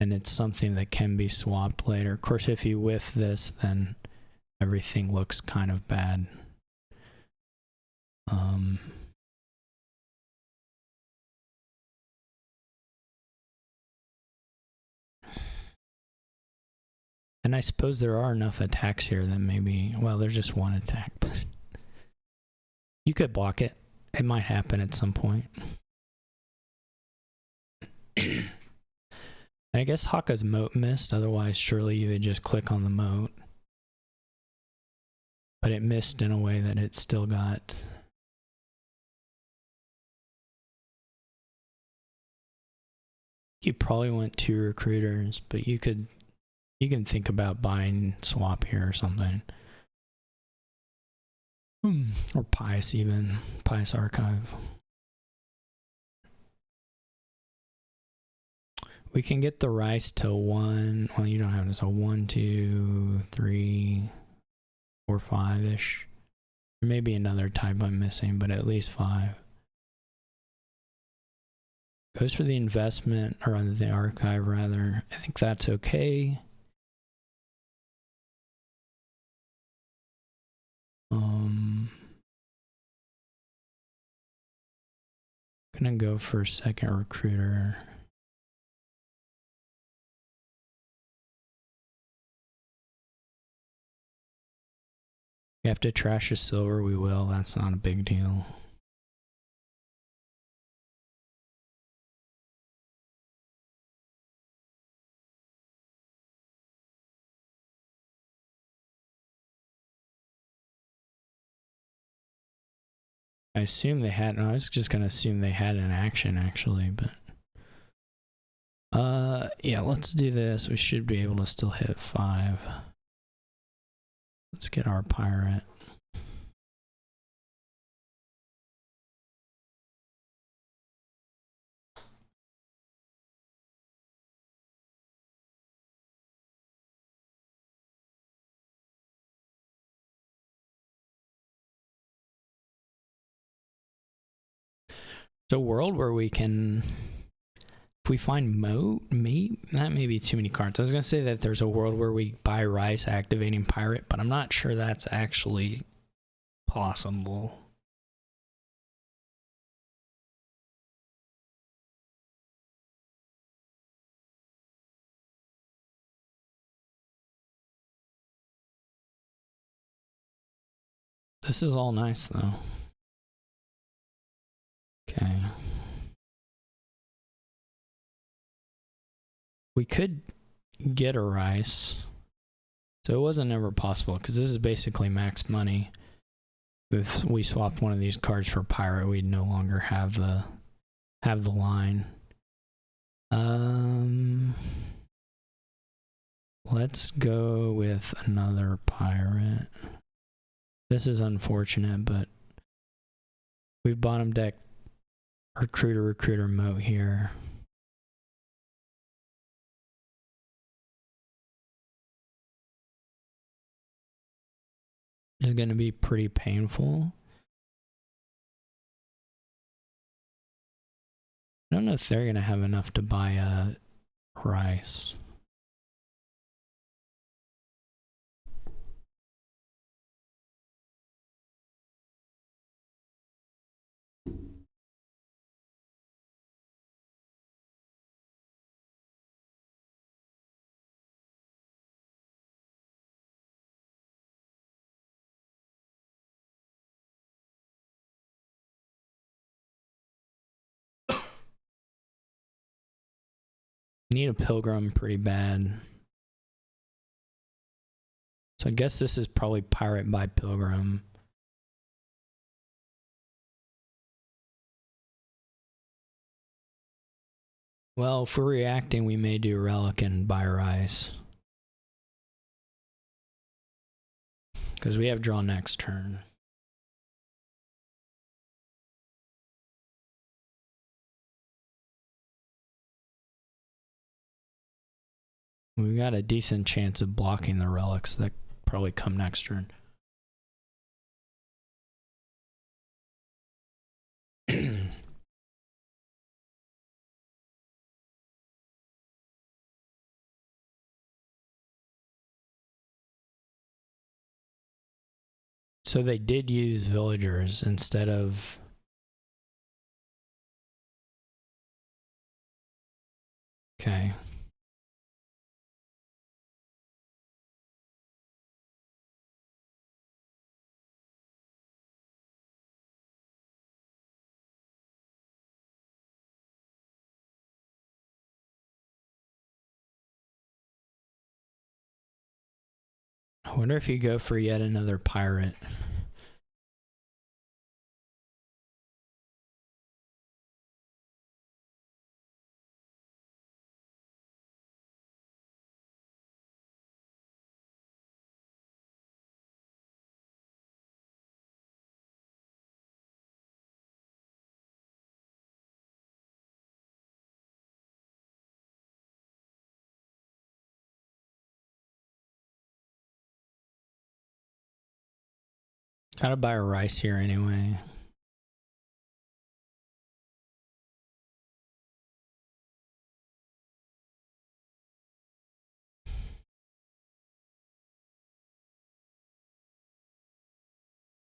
and it's something that can be swapped later. Of course, if you whiff this, then everything looks kind of bad. And I suppose there are enough attacks here that maybe, well, there's just one attack, but you could block it. It might happen at some point. I guess Hakha's moat missed, otherwise surely you would just click on the moat. But it missed in a way that it still got. You probably want 2 recruiters, but you can think about buying swap here or something. Or Pious even. Pious Archive. We can get the Rice to 1. Well, you don't have this. So 1, 2, 3, 4, 5-ish. There may be another type I'm missing, but at least 5. Goes for the investment, or the archive rather. I think that's okay. Gonna go for second recruiter. We have to trash a silver, we will. That's not a big deal. I assume they had. No, I was just gonna assume they had an action actually, but yeah, let's do this. We should be able to still hit 5. Let's get our pirate. It's a world where we can, if we find that may be too many cards. I was gonna say that there's a world where we buy rice activating pirate, but I'm not sure that's actually possible. This is all nice though. Okay. We could get a rice. So it wasn't ever possible because this is basically max money. If we swapped one of these cards for pirate, we'd no longer have the line. Let's go with another pirate. This is unfortunate, but we've bottom decked recruiter moat here. It's going to be pretty painful. I don't know if they're going to have enough to buy a rice. Need a pilgrim pretty bad. So I guess this is probably pirate by pilgrim. Well, if we're reacting, we may do relic and buy rice. Because we have draw next turn. We got a decent chance of blocking the relics that probably come next turn. So they did use villagers instead of... Okay. I wonder if you go for yet another pirate. Gotta buy a rice here anyway.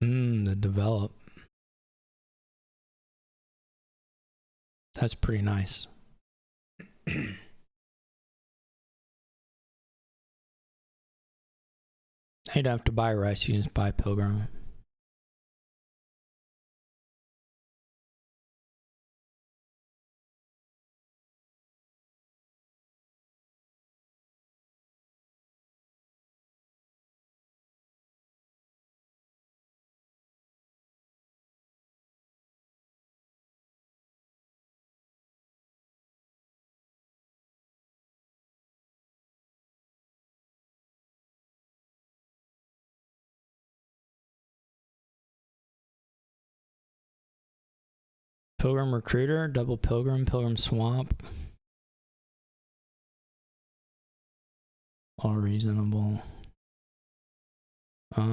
The develop. That's pretty nice. You'd have to buy rice, you just buy pilgrim. Pilgrim Recruiter, Double Pilgrim, Pilgrim Swamp. All reasonable. Try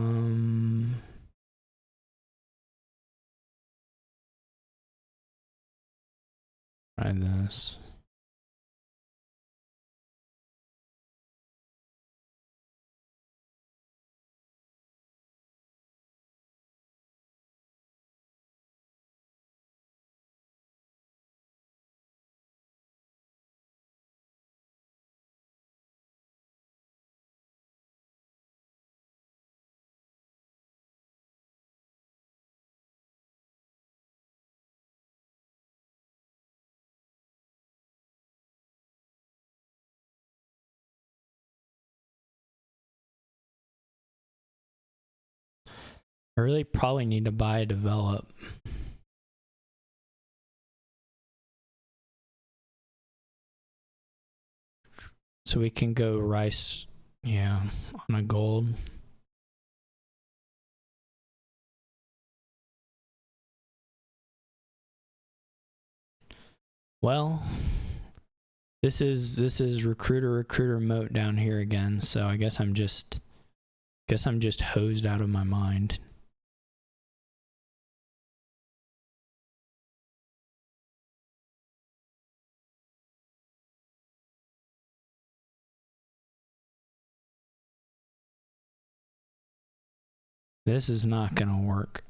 this. I really probably need to buy a develop. So we can go rice, yeah, on a gold. Well, this is recruiter moat down here again, so I guess I'm just hosed out of my mind. This is not gonna work.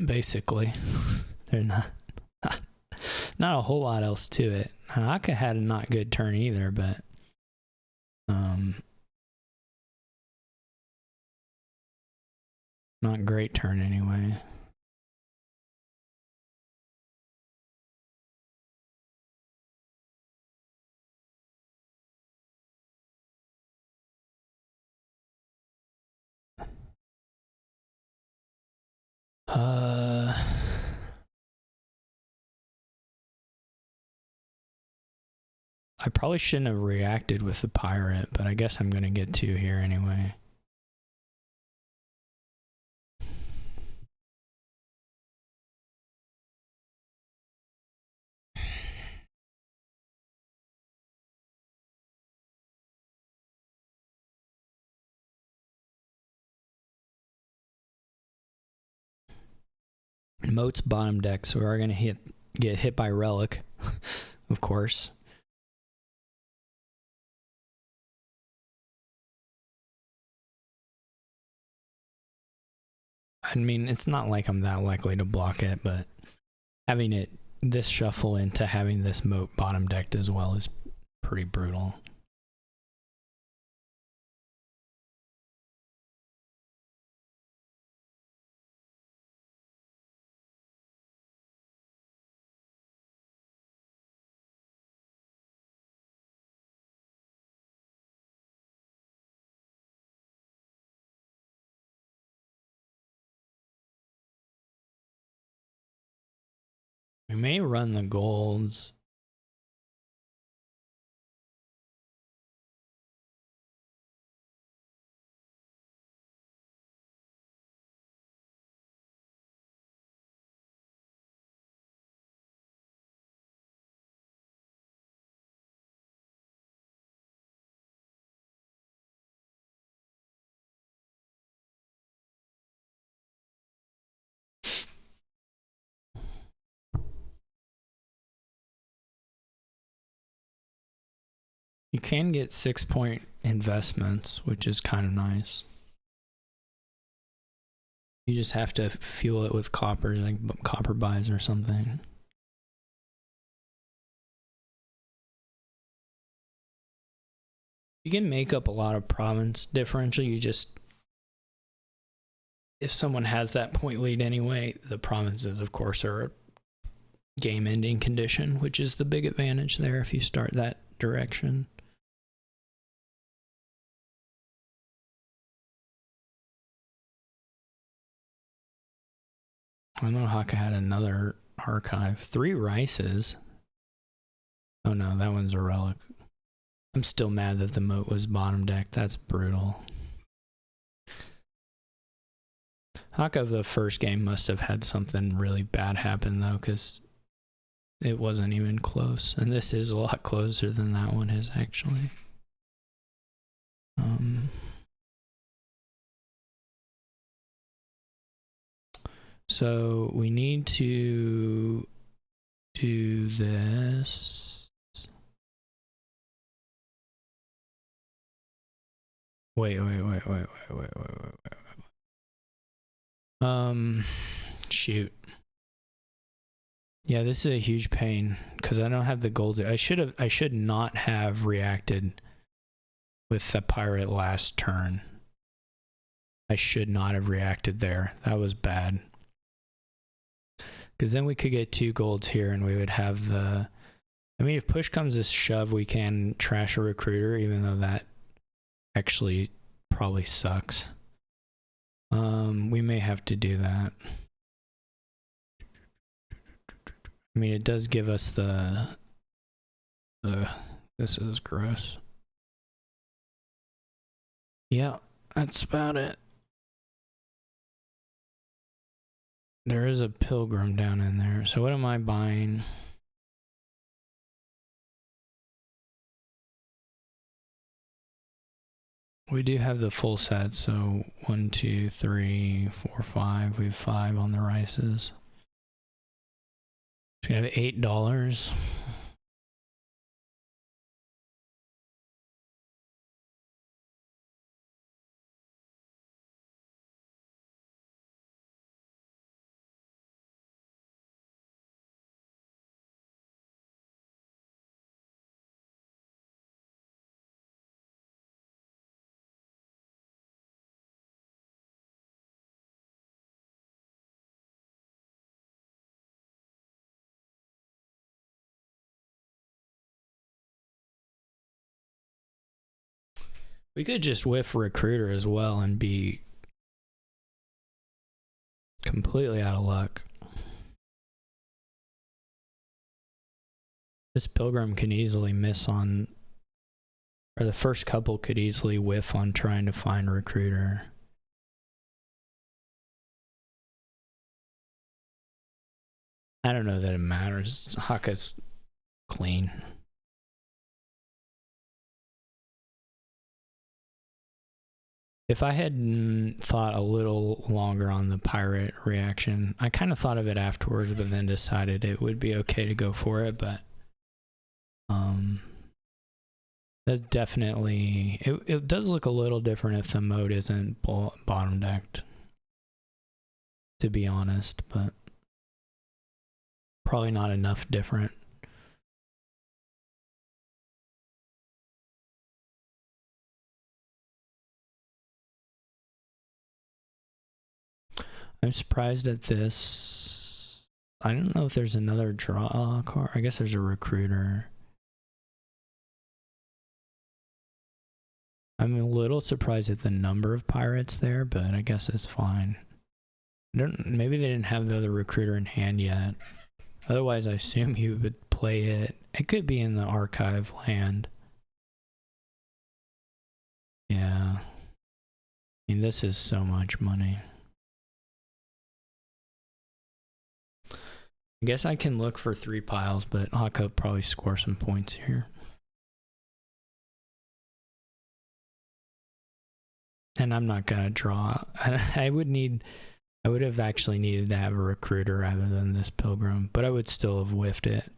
Basically, there's not a whole lot else to it. Hakha had a not good turn either, but not great turn anyway. I probably shouldn't have reacted with the pirate, but I guess I'm gonna get to here anyway. Moat's bottom deck, so we're gonna get hit by relic, of course. I mean, it's not like I'm that likely to block it, but having it this shuffle into having this moat bottom decked as well is pretty brutal. We may run the golds. You can get 6-point investments, which is kind of nice. You just have to fuel it with coppers, like copper buys or something. You can make up a lot of province differential. You just, if someone has that point lead anyway, the provinces, of course, are a game ending condition, which is the big advantage there if you start that direction. I know Hakha had another archive. 3 rices. Oh no, that one's a relic. I'm still mad that the moat was bottom deck. That's brutal. Hakha of the first game must have had something really bad happen though, because It wasn't even close. And this is a lot closer than that one is, actually. So we need to do this. Wait. Shoot. Yeah, this is a huge pain because I don't have the gold. I should not have reacted with the pirate last turn. I should not have reacted there. That was bad. Because then we could get 2 golds here and we would have the... I mean, if push comes to shove, we can trash a recruiter, even though that actually probably sucks. We may have to do that. I mean, it does give us the this is gross. Yeah, that's about it. There is a pilgrim down in there. So what am I buying? We do have the full set, so 1, 2, 3, 4, 5. We have 5 on the rices. So we have $8. We could just whiff recruiter as well and be completely out of luck. This pilgrim can easily miss on, or the first couple could easily whiff on trying to find recruiter. I don't know that it matters. Hakha's clean. If I had thought a little longer on the pirate reaction, I kind of thought of it afterwards, but then decided it would be okay to go for it. But that's definitely, it does look a little different if the mode isn't bottom decked, to be honest, but probably not enough different. I'm surprised at this. I don't know if there's another draw card. I guess there's a recruiter. I'm a little surprised at the number of pirates there, but I guess it's fine. Maybe they didn't have the other recruiter in hand yet. Otherwise, I assume he would play it. It could be in the archive land. Yeah. I mean, this is so much money. I guess I can look for 3 piles, but Hakha probably score some points here. And I'm not gonna draw. I would have actually needed to have a recruiter rather than this pilgrim, but I would still have whiffed it.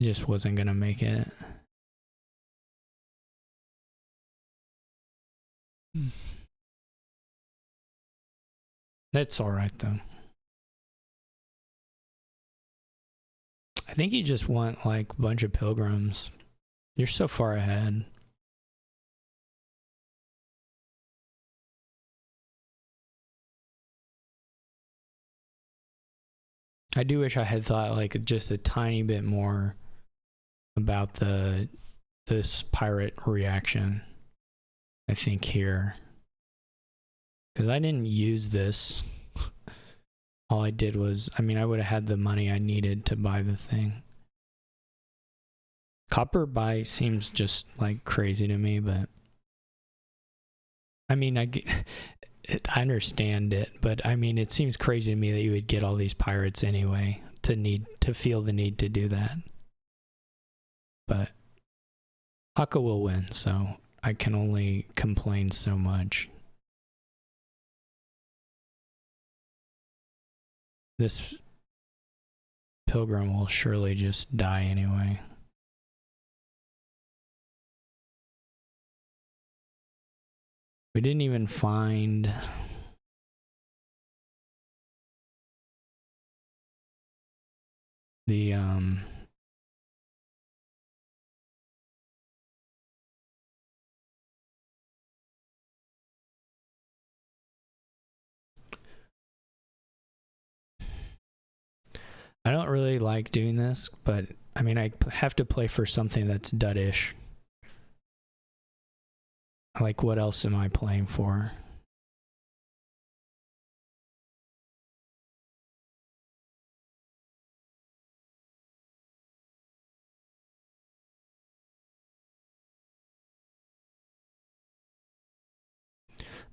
Just wasn't gonna make it. That's all right though. I think you just want like a bunch of pilgrims. You're so far ahead. I do wish I had thought like just a tiny bit more about this pirate reaction. I think here, because I didn't use this. All I did was, I mean, I would have had the money I needed to buy the thing. Copper buy seems just like crazy to me, but I mean, I understand it, but I mean, it seems crazy to me that you would get all these pirates anyway to need to feel the need to do that. But Hakha will win, so I can only complain so much. This pilgrim will surely just die anyway. We didn't even find the I don't really like doing this, but I mean, I have to play for something that's dud-ish. Like, what else am I playing for?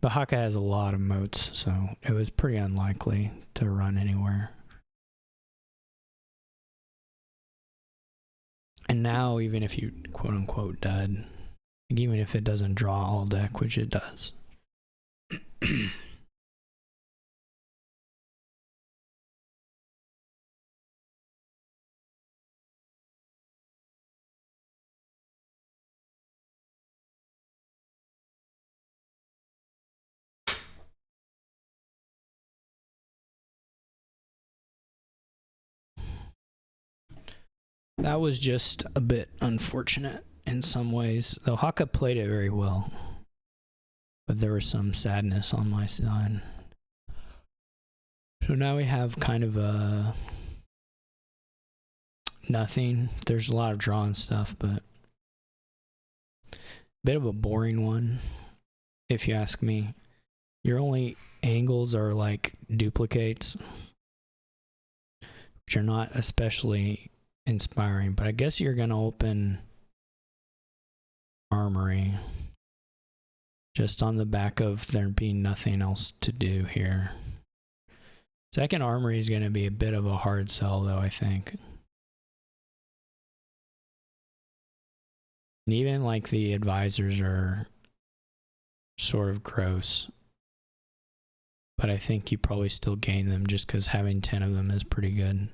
But Hakha has a lot of moats, so it was pretty unlikely to run anywhere. And now, even if you quote-unquote dud, even if it doesn't draw all deck, which it does. That was just a bit unfortunate in some ways, though Hakha played it very well. But there was some sadness on my side. So now we have kind of a nothing. There's a lot of draw and stuff, but a bit of a boring one, if you ask me. Your only angles are like duplicates, which are not especially inspiring, but I guess you're gonna open Armory just on the back of there being nothing else to do here. Second Armory is gonna be a bit of a hard sell though, I think. And even like the advisors are sort of gross, but I think you probably still gain them just because having 10 of them is pretty good.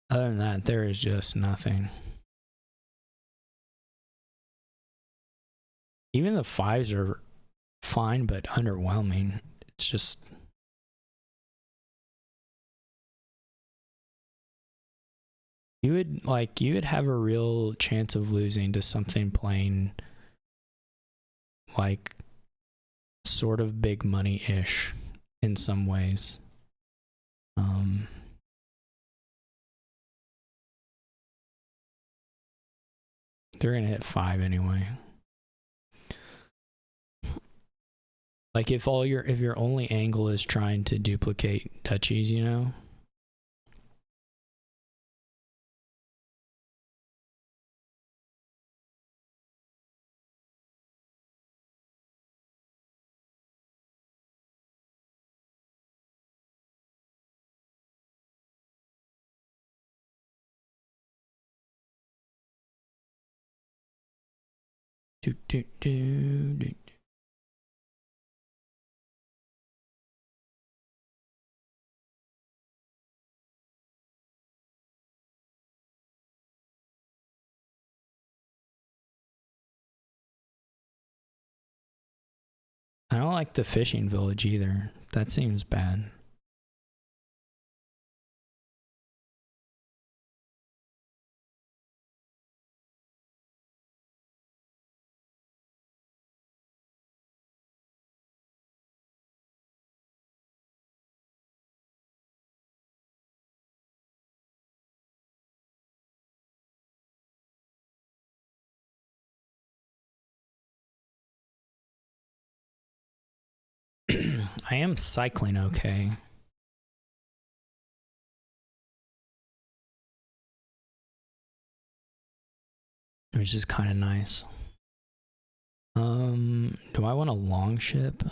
Other than that, there is just nothing. Even the fives are fine, but underwhelming. It's just... You would have a real chance of losing to something playing like sort of big money-ish in some ways. They're gonna hit 5 anyway. Like if your only angle is trying to duplicate duchies, you know? Do, do, do, do. I don't like the fishing village either. That seems bad. I am cycling okay. Which is kind of nice. Do I want a long ship?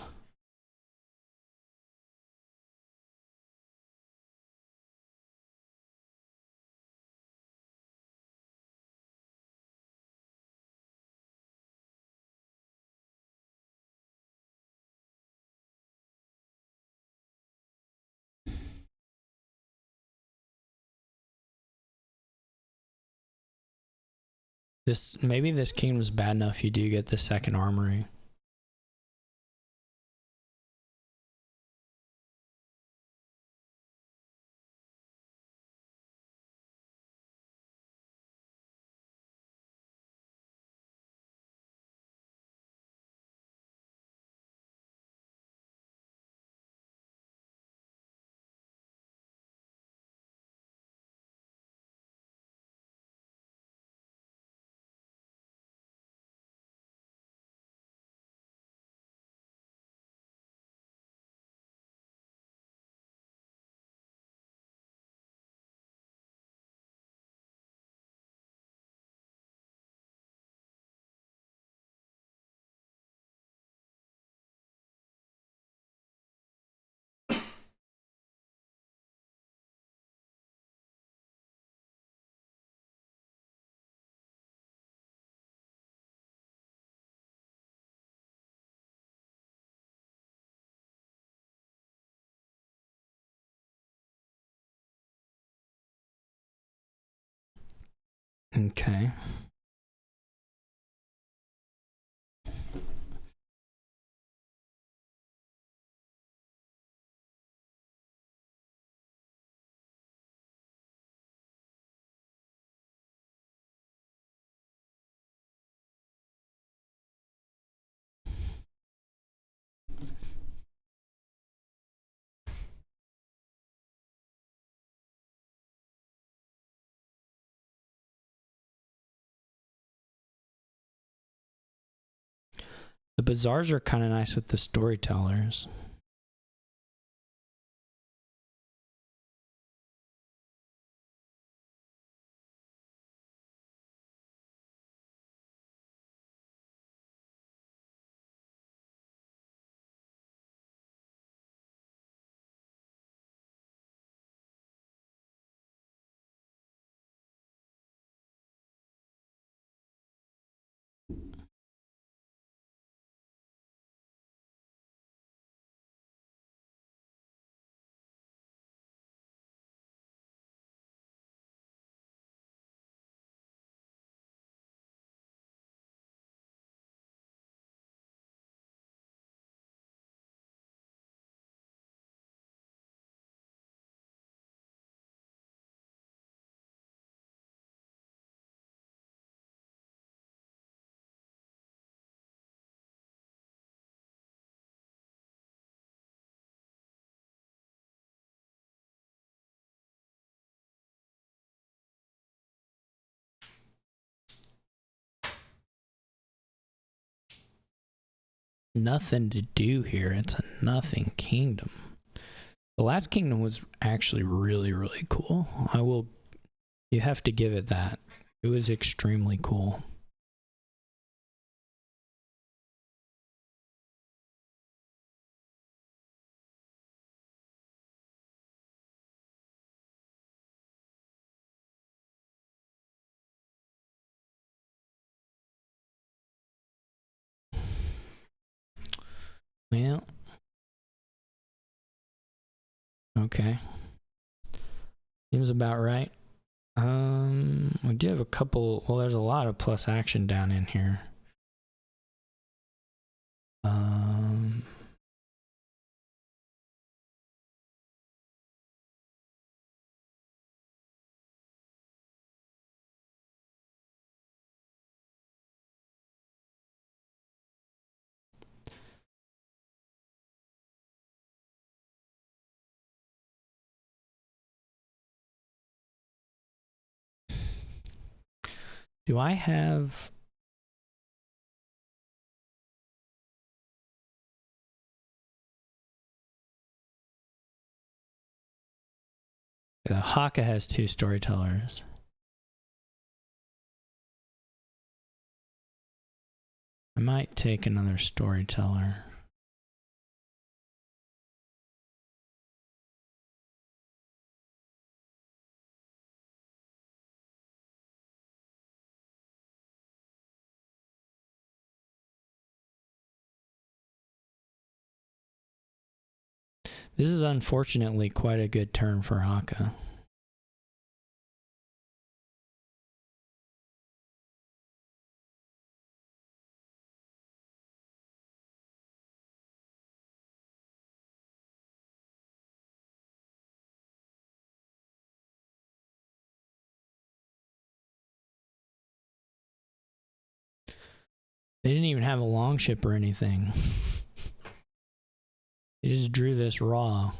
Maybe this kingdom's bad enough you do get the second armory. Okay. The bazaars are kind of nice with the storytellers. Nothing to do here. It's a nothing kingdom. The last kingdom was actually really, really cool. You have to give it that. It was extremely cool. Well, okay. Seems about right. We do have a couple. Well, there's a lot of plus action down in here. Do I have... The Hakha has 2 storytellers. I might take another storyteller. This is unfortunately quite a good turn for Hakha. They didn't even have a longship or anything. They just drew this raw.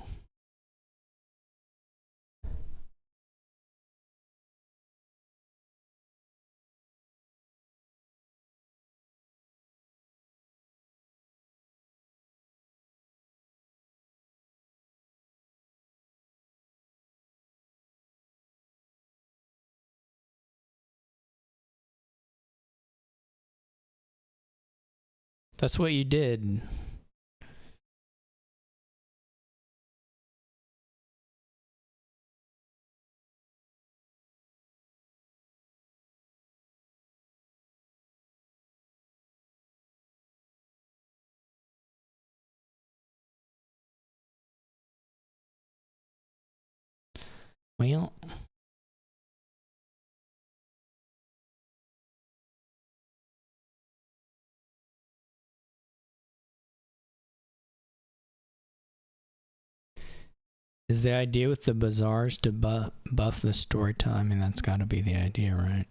That's what you did. Well, is the idea with the bazaars to buff the storytelling? I mean, that's got to be the idea, right?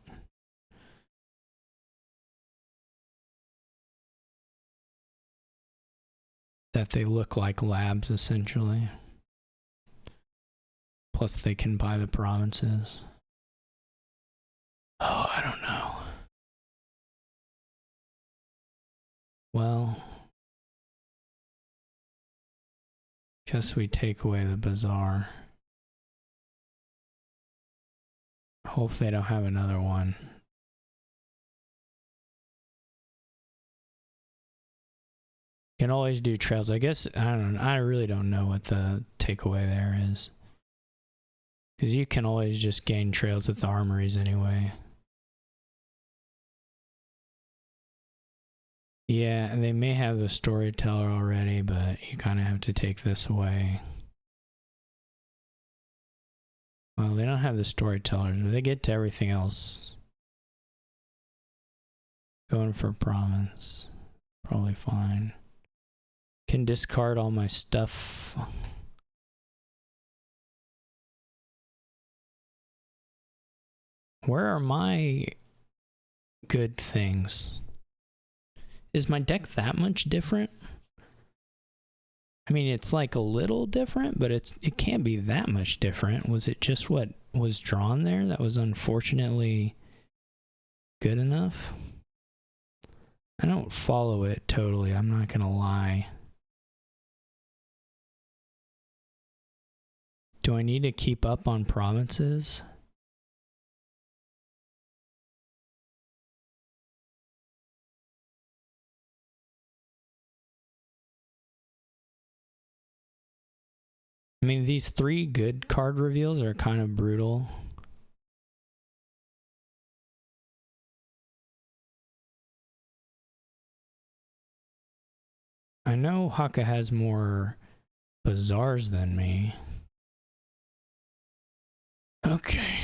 That they look like labs, essentially. Plus, they can buy the provinces. Oh, I don't know. Well, guess we take away the bazaar. Hope they don't have another one. Can always do trails. I guess I really don't know what the takeaway there is. Because you can always just gain trails with the armories anyway. Yeah, they may have the storyteller already, but you kind of have to take this away. Well, they don't have the storytellers, but they get to everything else. Going for province. Probably fine. Can discard all my stuff. Where are my good things? Is my deck that much different? I mean, it's like a little different, but it can't be that much different. Was it just what was drawn there that was unfortunately good enough? I don't follow it totally, I'm not gonna lie. Do I need to keep up on provinces? I mean, these 3 good card reveals are kind of brutal. I know Hakha has more bazaars than me. Okay.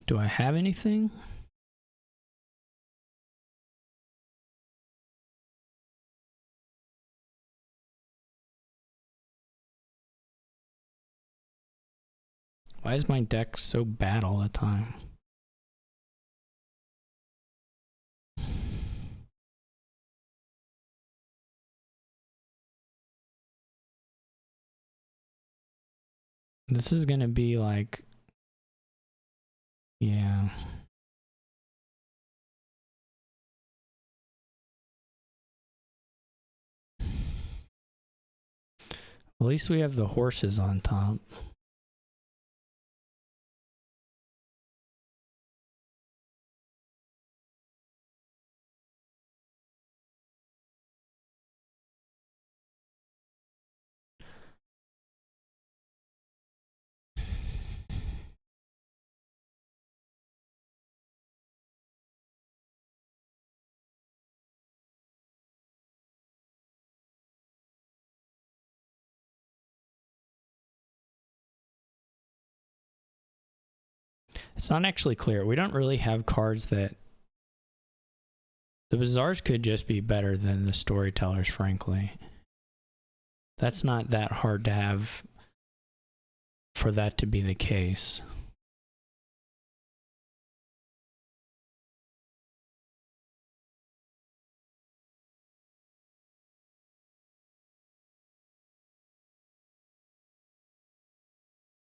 Do I have anything? Why is my deck so bad all the time? This is gonna be like, yeah. At least we have the horses on top. It's not actually clear. We don't really have cards that... The Bazaars could just be better than the Storytellers, frankly. That's not that hard to have for that to be the case.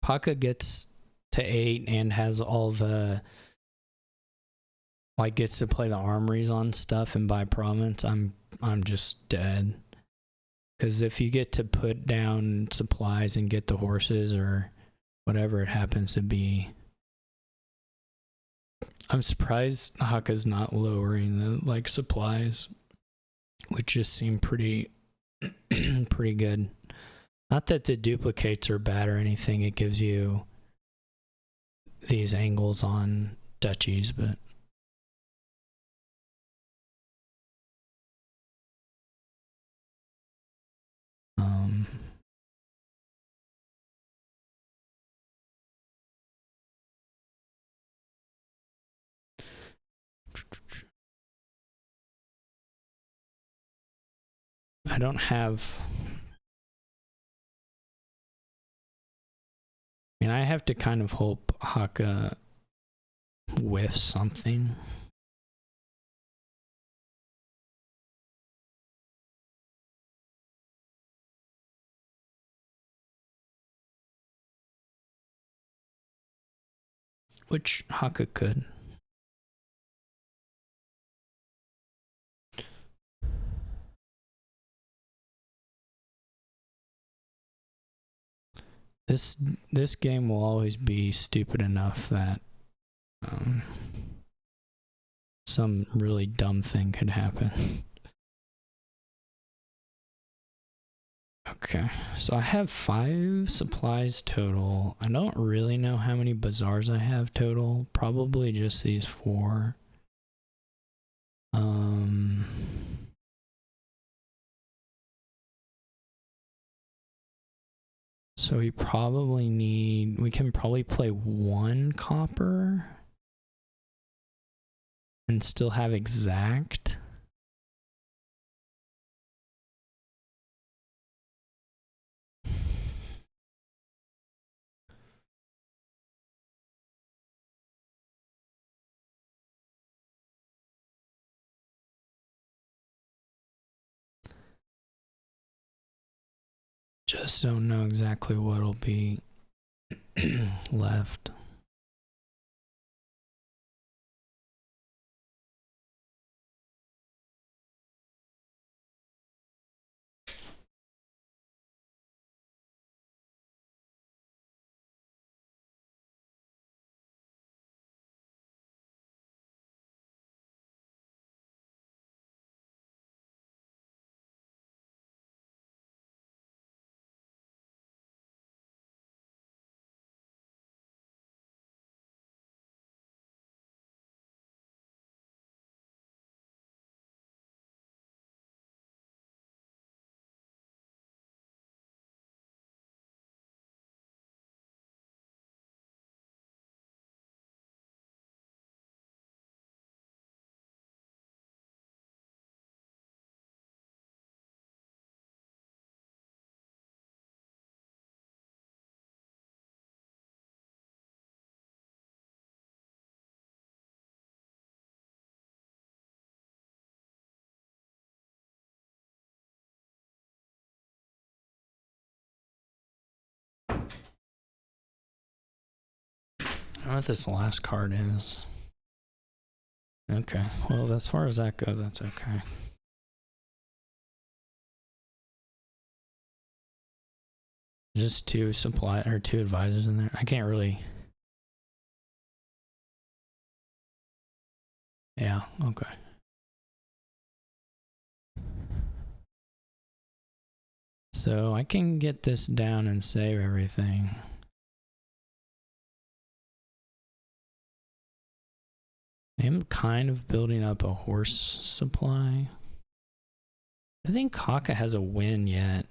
Hakha gets to 8 and has all the... Like, gets to play the armories on stuff and buy province. I'm just dead. Because if you get to put down supplies and get the horses or whatever it happens to be, I'm surprised Hakka's not lowering the like supplies, which just seem pretty pretty good. Not that the duplicates are bad or anything. It gives you these angles on duchies, but I don't have... I mean, I have to kind of hope Hakka whiffs something. Which Hakka could. This game will always be stupid enough that some really dumb thing could happen. Okay, so I have 5 supplies total. I don't really know how many bazaars I have total. Probably just these 4. So we probably need... We can probably play 1 copper and still have exact. Just don't know exactly what'll be left. know what this last card is. Okay, well, as far as that goes, that's okay. Just two advisors in there. I can't really. Yeah, okay. So I can get this down and save everything. I'm kind of building up a horse supply. I think Hakha has a win yet.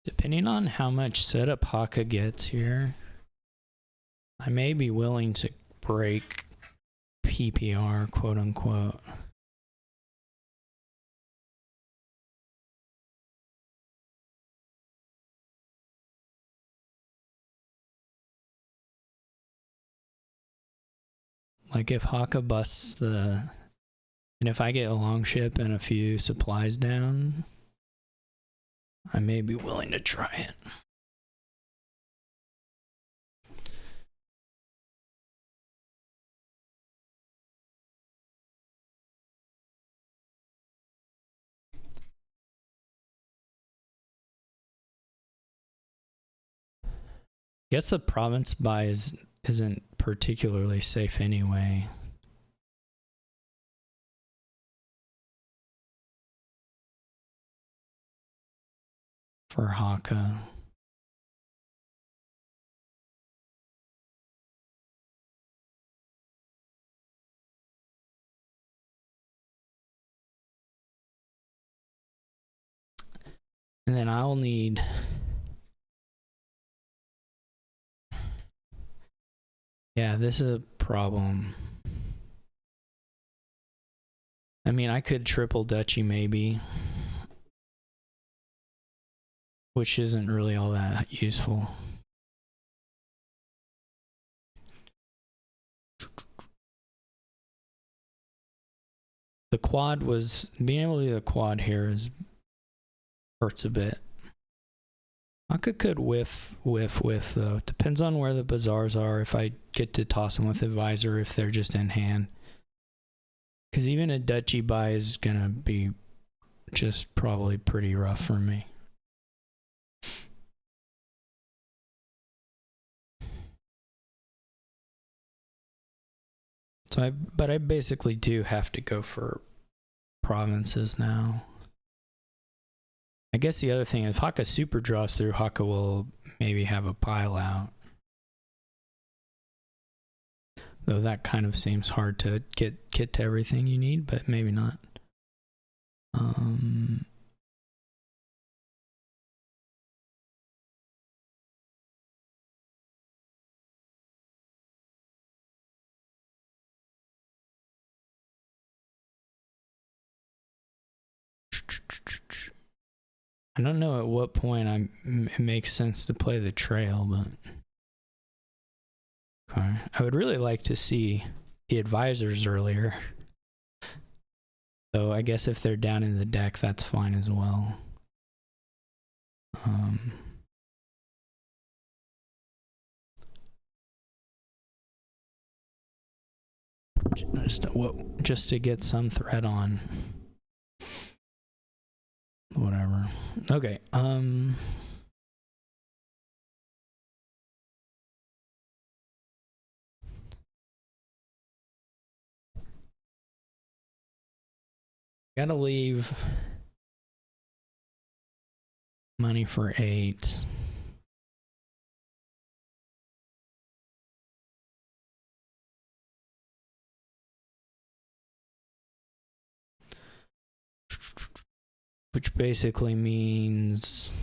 Depending on how much setup Hakha gets here, I may be willing to break PPR, quote unquote. Like if Hakha busts and if I get a long ship and a few supplies down, I may be willing to try it. I guess the province buy isn't particularly safe anyway. For Hakha. And then I'll need... Yeah, this is a problem. I mean, I could triple duchy maybe, which isn't really all that useful. The quad being able to do the quad here hurts a bit. Hakha could whiff though. Depends on where the bazaars are, if I get to toss them with advisor, if they're just in hand. Because even a duchy buy is gonna be just probably pretty rough for me. So but I basically do have to go for provinces now. I guess the other thing, if Hakha super draws through, Hakha will maybe have a pile out. Though that kind of seems hard to get to everything you need, but maybe not. I don't know at what point it makes sense to play the trail, but okay. I would really like to see the advisors earlier. So I guess if they're down in the deck, that's fine as well. Just to get some threat on. Whatever. Okay. Gotta leave money for 8. Which basically means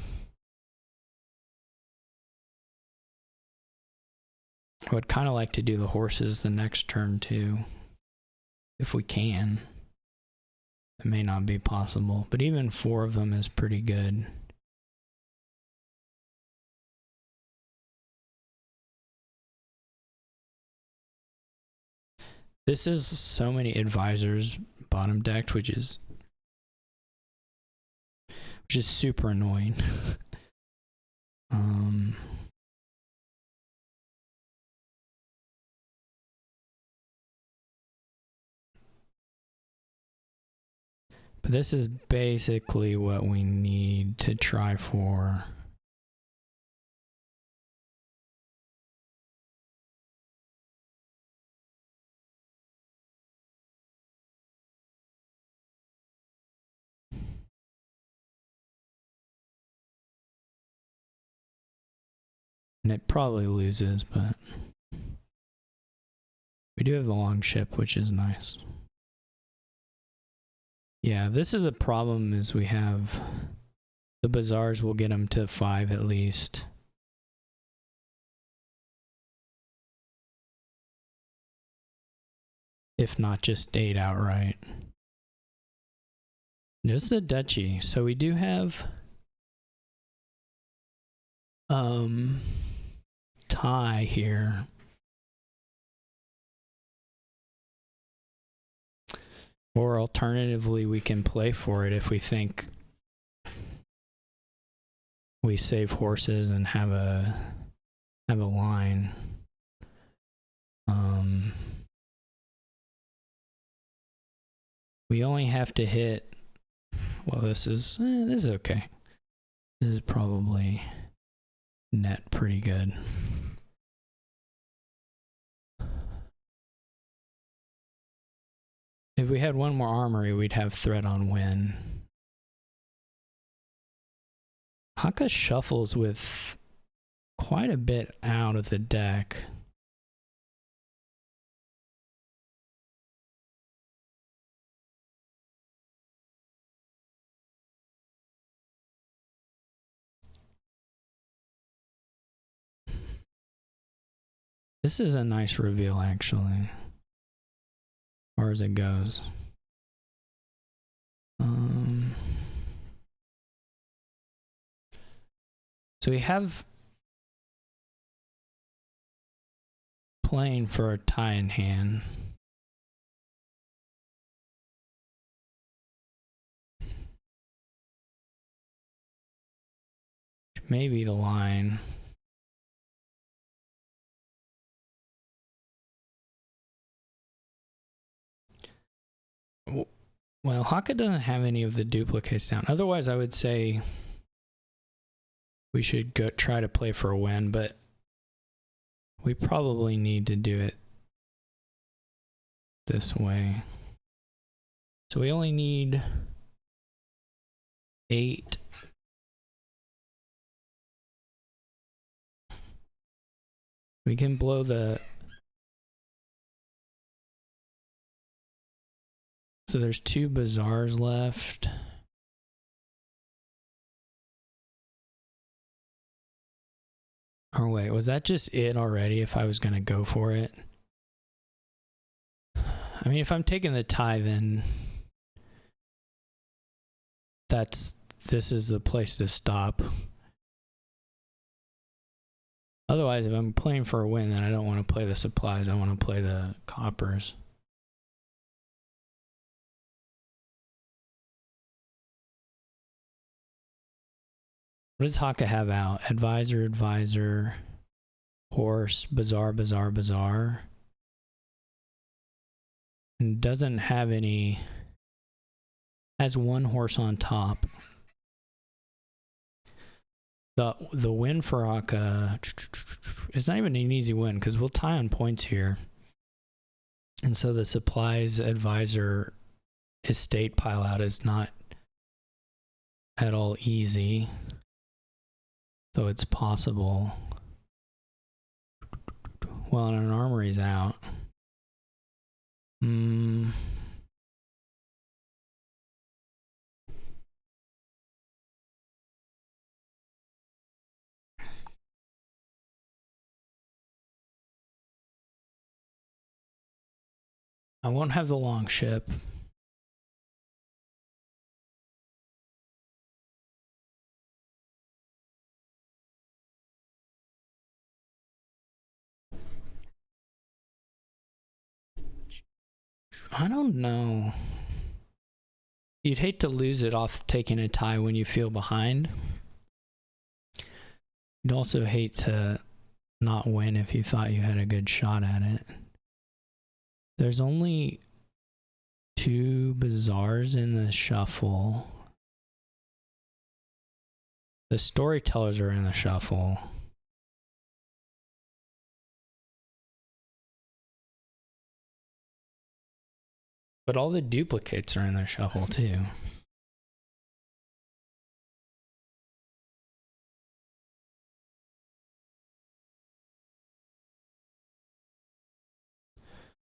I would kind of like to do the horses the next turn too, if we can. It may not be possible, but even 4 of them is pretty good. This is so many advisors bottom decked, which is super annoying. But this is basically what we need to try for. And it probably loses, but we do have the long ship, which is nice. Yeah, this is the problem, is we have the bazaars will get them to 5 at least. If not just 8 outright. Just a duchy. So we do have tie here. Or alternatively, we can play for it if we think we save horses and have a line. We only have to hit. Well, this is okay. This is probably net pretty good. If we had one more armory, we'd have threat on win. Hakha shuffles with quite a bit out of the deck. This is a nice reveal, actually, as far as it goes. So we have playing for a tie in hand. Maybe the line. Well, Hakha doesn't have any of the duplicates down. Otherwise, I would say we should go try to play for a win, but we probably need to do it this way. So we only need 8. We can blow the... So there's 2 bazaars left. Or wait, was that just it already if I was going to go for it? I mean, if I'm taking the tie, then this is the place to stop. Otherwise, if I'm playing for a win, then I don't want to play the supplies. I want to play the coppers. What does Hakha have out? Advisor, advisor, horse, bazaar, bazaar, bazaar. And doesn't have any... Has 1 horse on top. The win for Hakha... It's not even an easy win, because we'll tie on points here. And so the supplies, advisor, estate pile out is not at all easy. Though it's possible. Well, and an armory's out. I won't have the long ship. I don't know. You'd hate to lose it off taking a tie when you feel behind. You'd also hate to not win if you thought you had a good shot at it. There's only 2 bazaars in the shuffle. The storytellers are in the shuffle. But all the duplicates are in the shuffle too.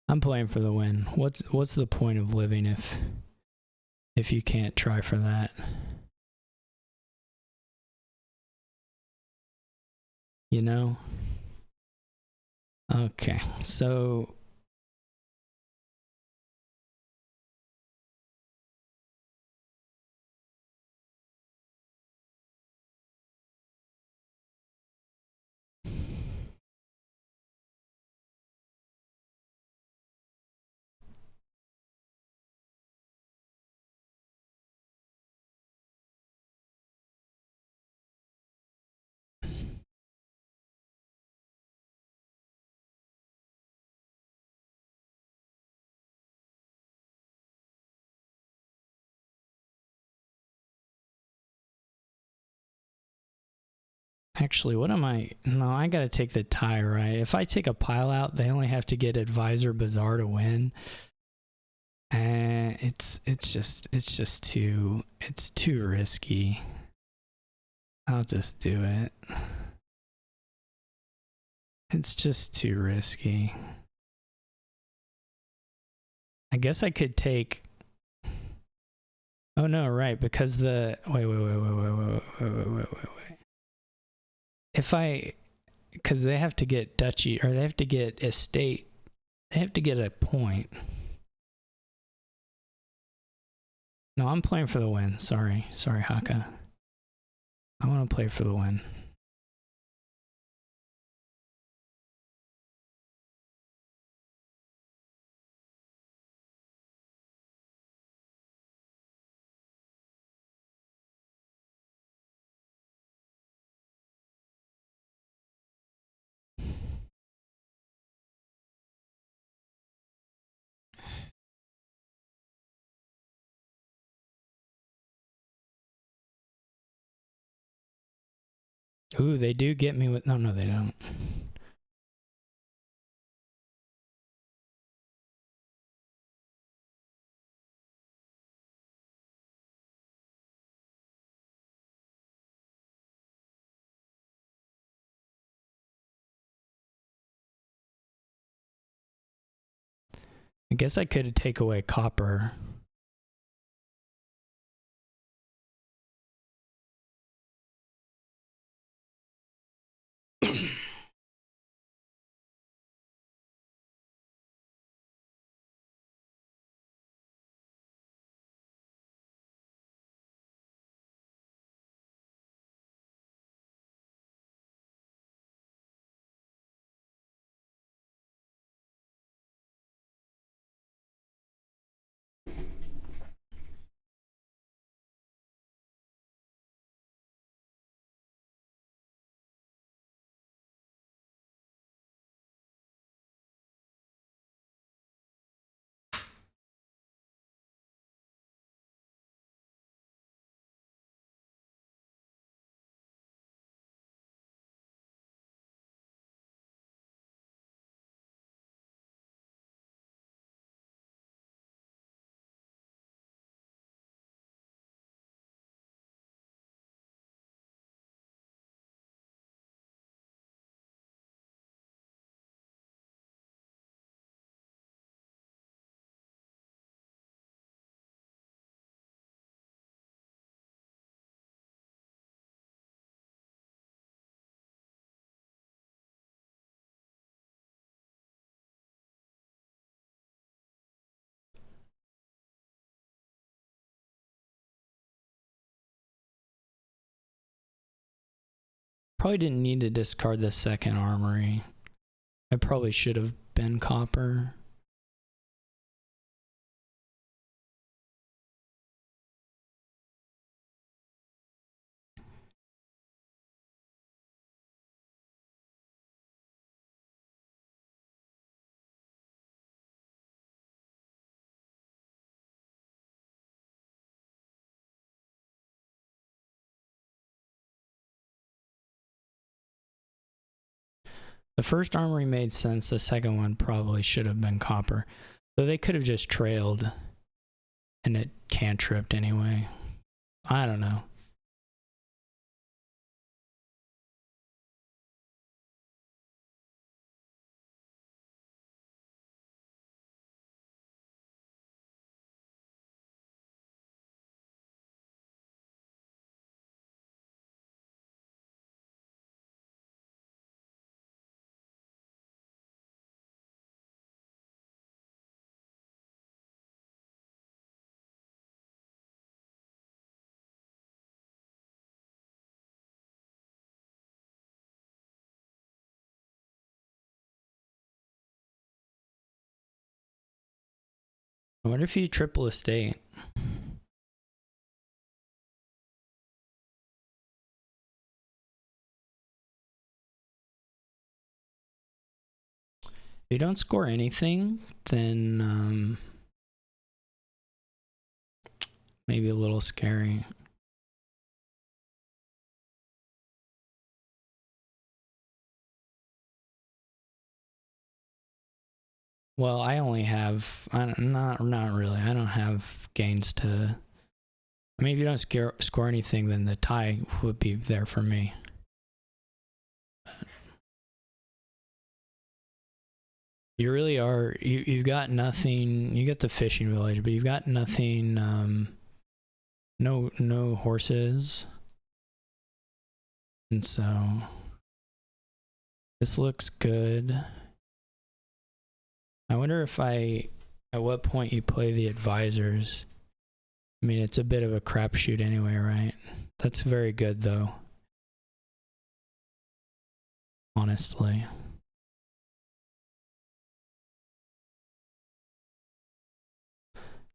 I'm playing for the win. What's the point of living if you can't try for that? You know? Okay, so actually, what am I? No, I gotta take the tie, right? If I take a pile out, they only have to get Advisor Bazaar to win. And it's just too risky. I'll just do it. It's just too risky. I guess I could take. Oh no, right? Because the wait. If because they have to get duchy, or they have to get estate, they have to get a point. No, I'm playing for the win. Sorry, Hakha. I want to play for the win. Ooh, they do get me with... No, they don't. I guess I could take away copper. Probably didn't need to discard the second armory. I probably should have been copper. The first armory made sense. The second one probably should have been copper. So they could have just trailed and it cantripped anyway. I don't know. I wonder if you triple estate. If you don't score anything, then maybe a little scary. Well, I only have, not really. I don't have gains to, I mean, if you don't score anything, then the tie would be there for me. You really are, you've got nothing, you get the fishing village, but you've got nothing, no horses. And so, this looks good. I wonder if at what point you play the advisors. I mean, it's a bit of a crapshoot anyway, right? That's very good, though. Honestly.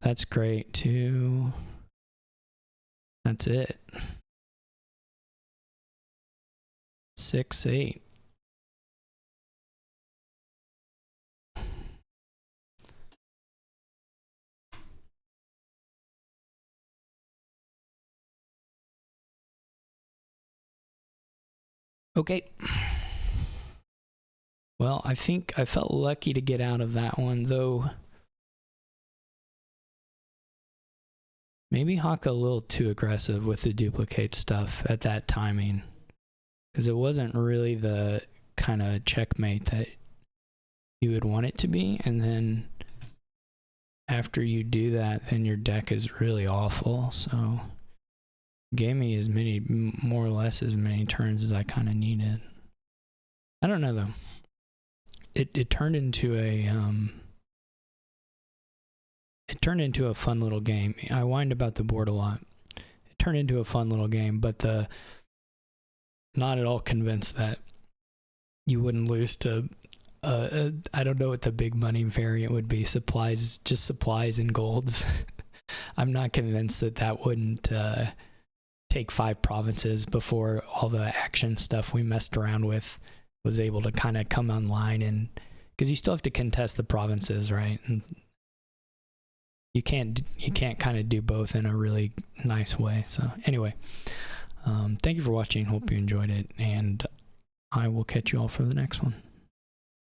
That's great, too. That's it. 6-8. Okay. Well, I think I felt lucky to get out of that one, though. Maybe Hakha a little too aggressive with the duplicate stuff at that timing, because it wasn't really the kind of checkmate that you would want it to be. And then after you do that, then your deck is really awful. So gave me as many, more or less as many turns as I kind of needed. I don't know though. It turned into a fun little game. I whined about the board a lot. It turned into a fun little game, but not at all convinced that you wouldn't lose to I don't know what the big money variant would be. Supplies and golds. I'm not convinced that wouldn't take 5 provinces before all the action stuff we messed around with was able to kind of come online, and because you still have to contest the provinces, right? And you can't kind of do both in a really nice way. So anyway, thank you for watching. Hope you enjoyed it, and I will catch you all for the next one.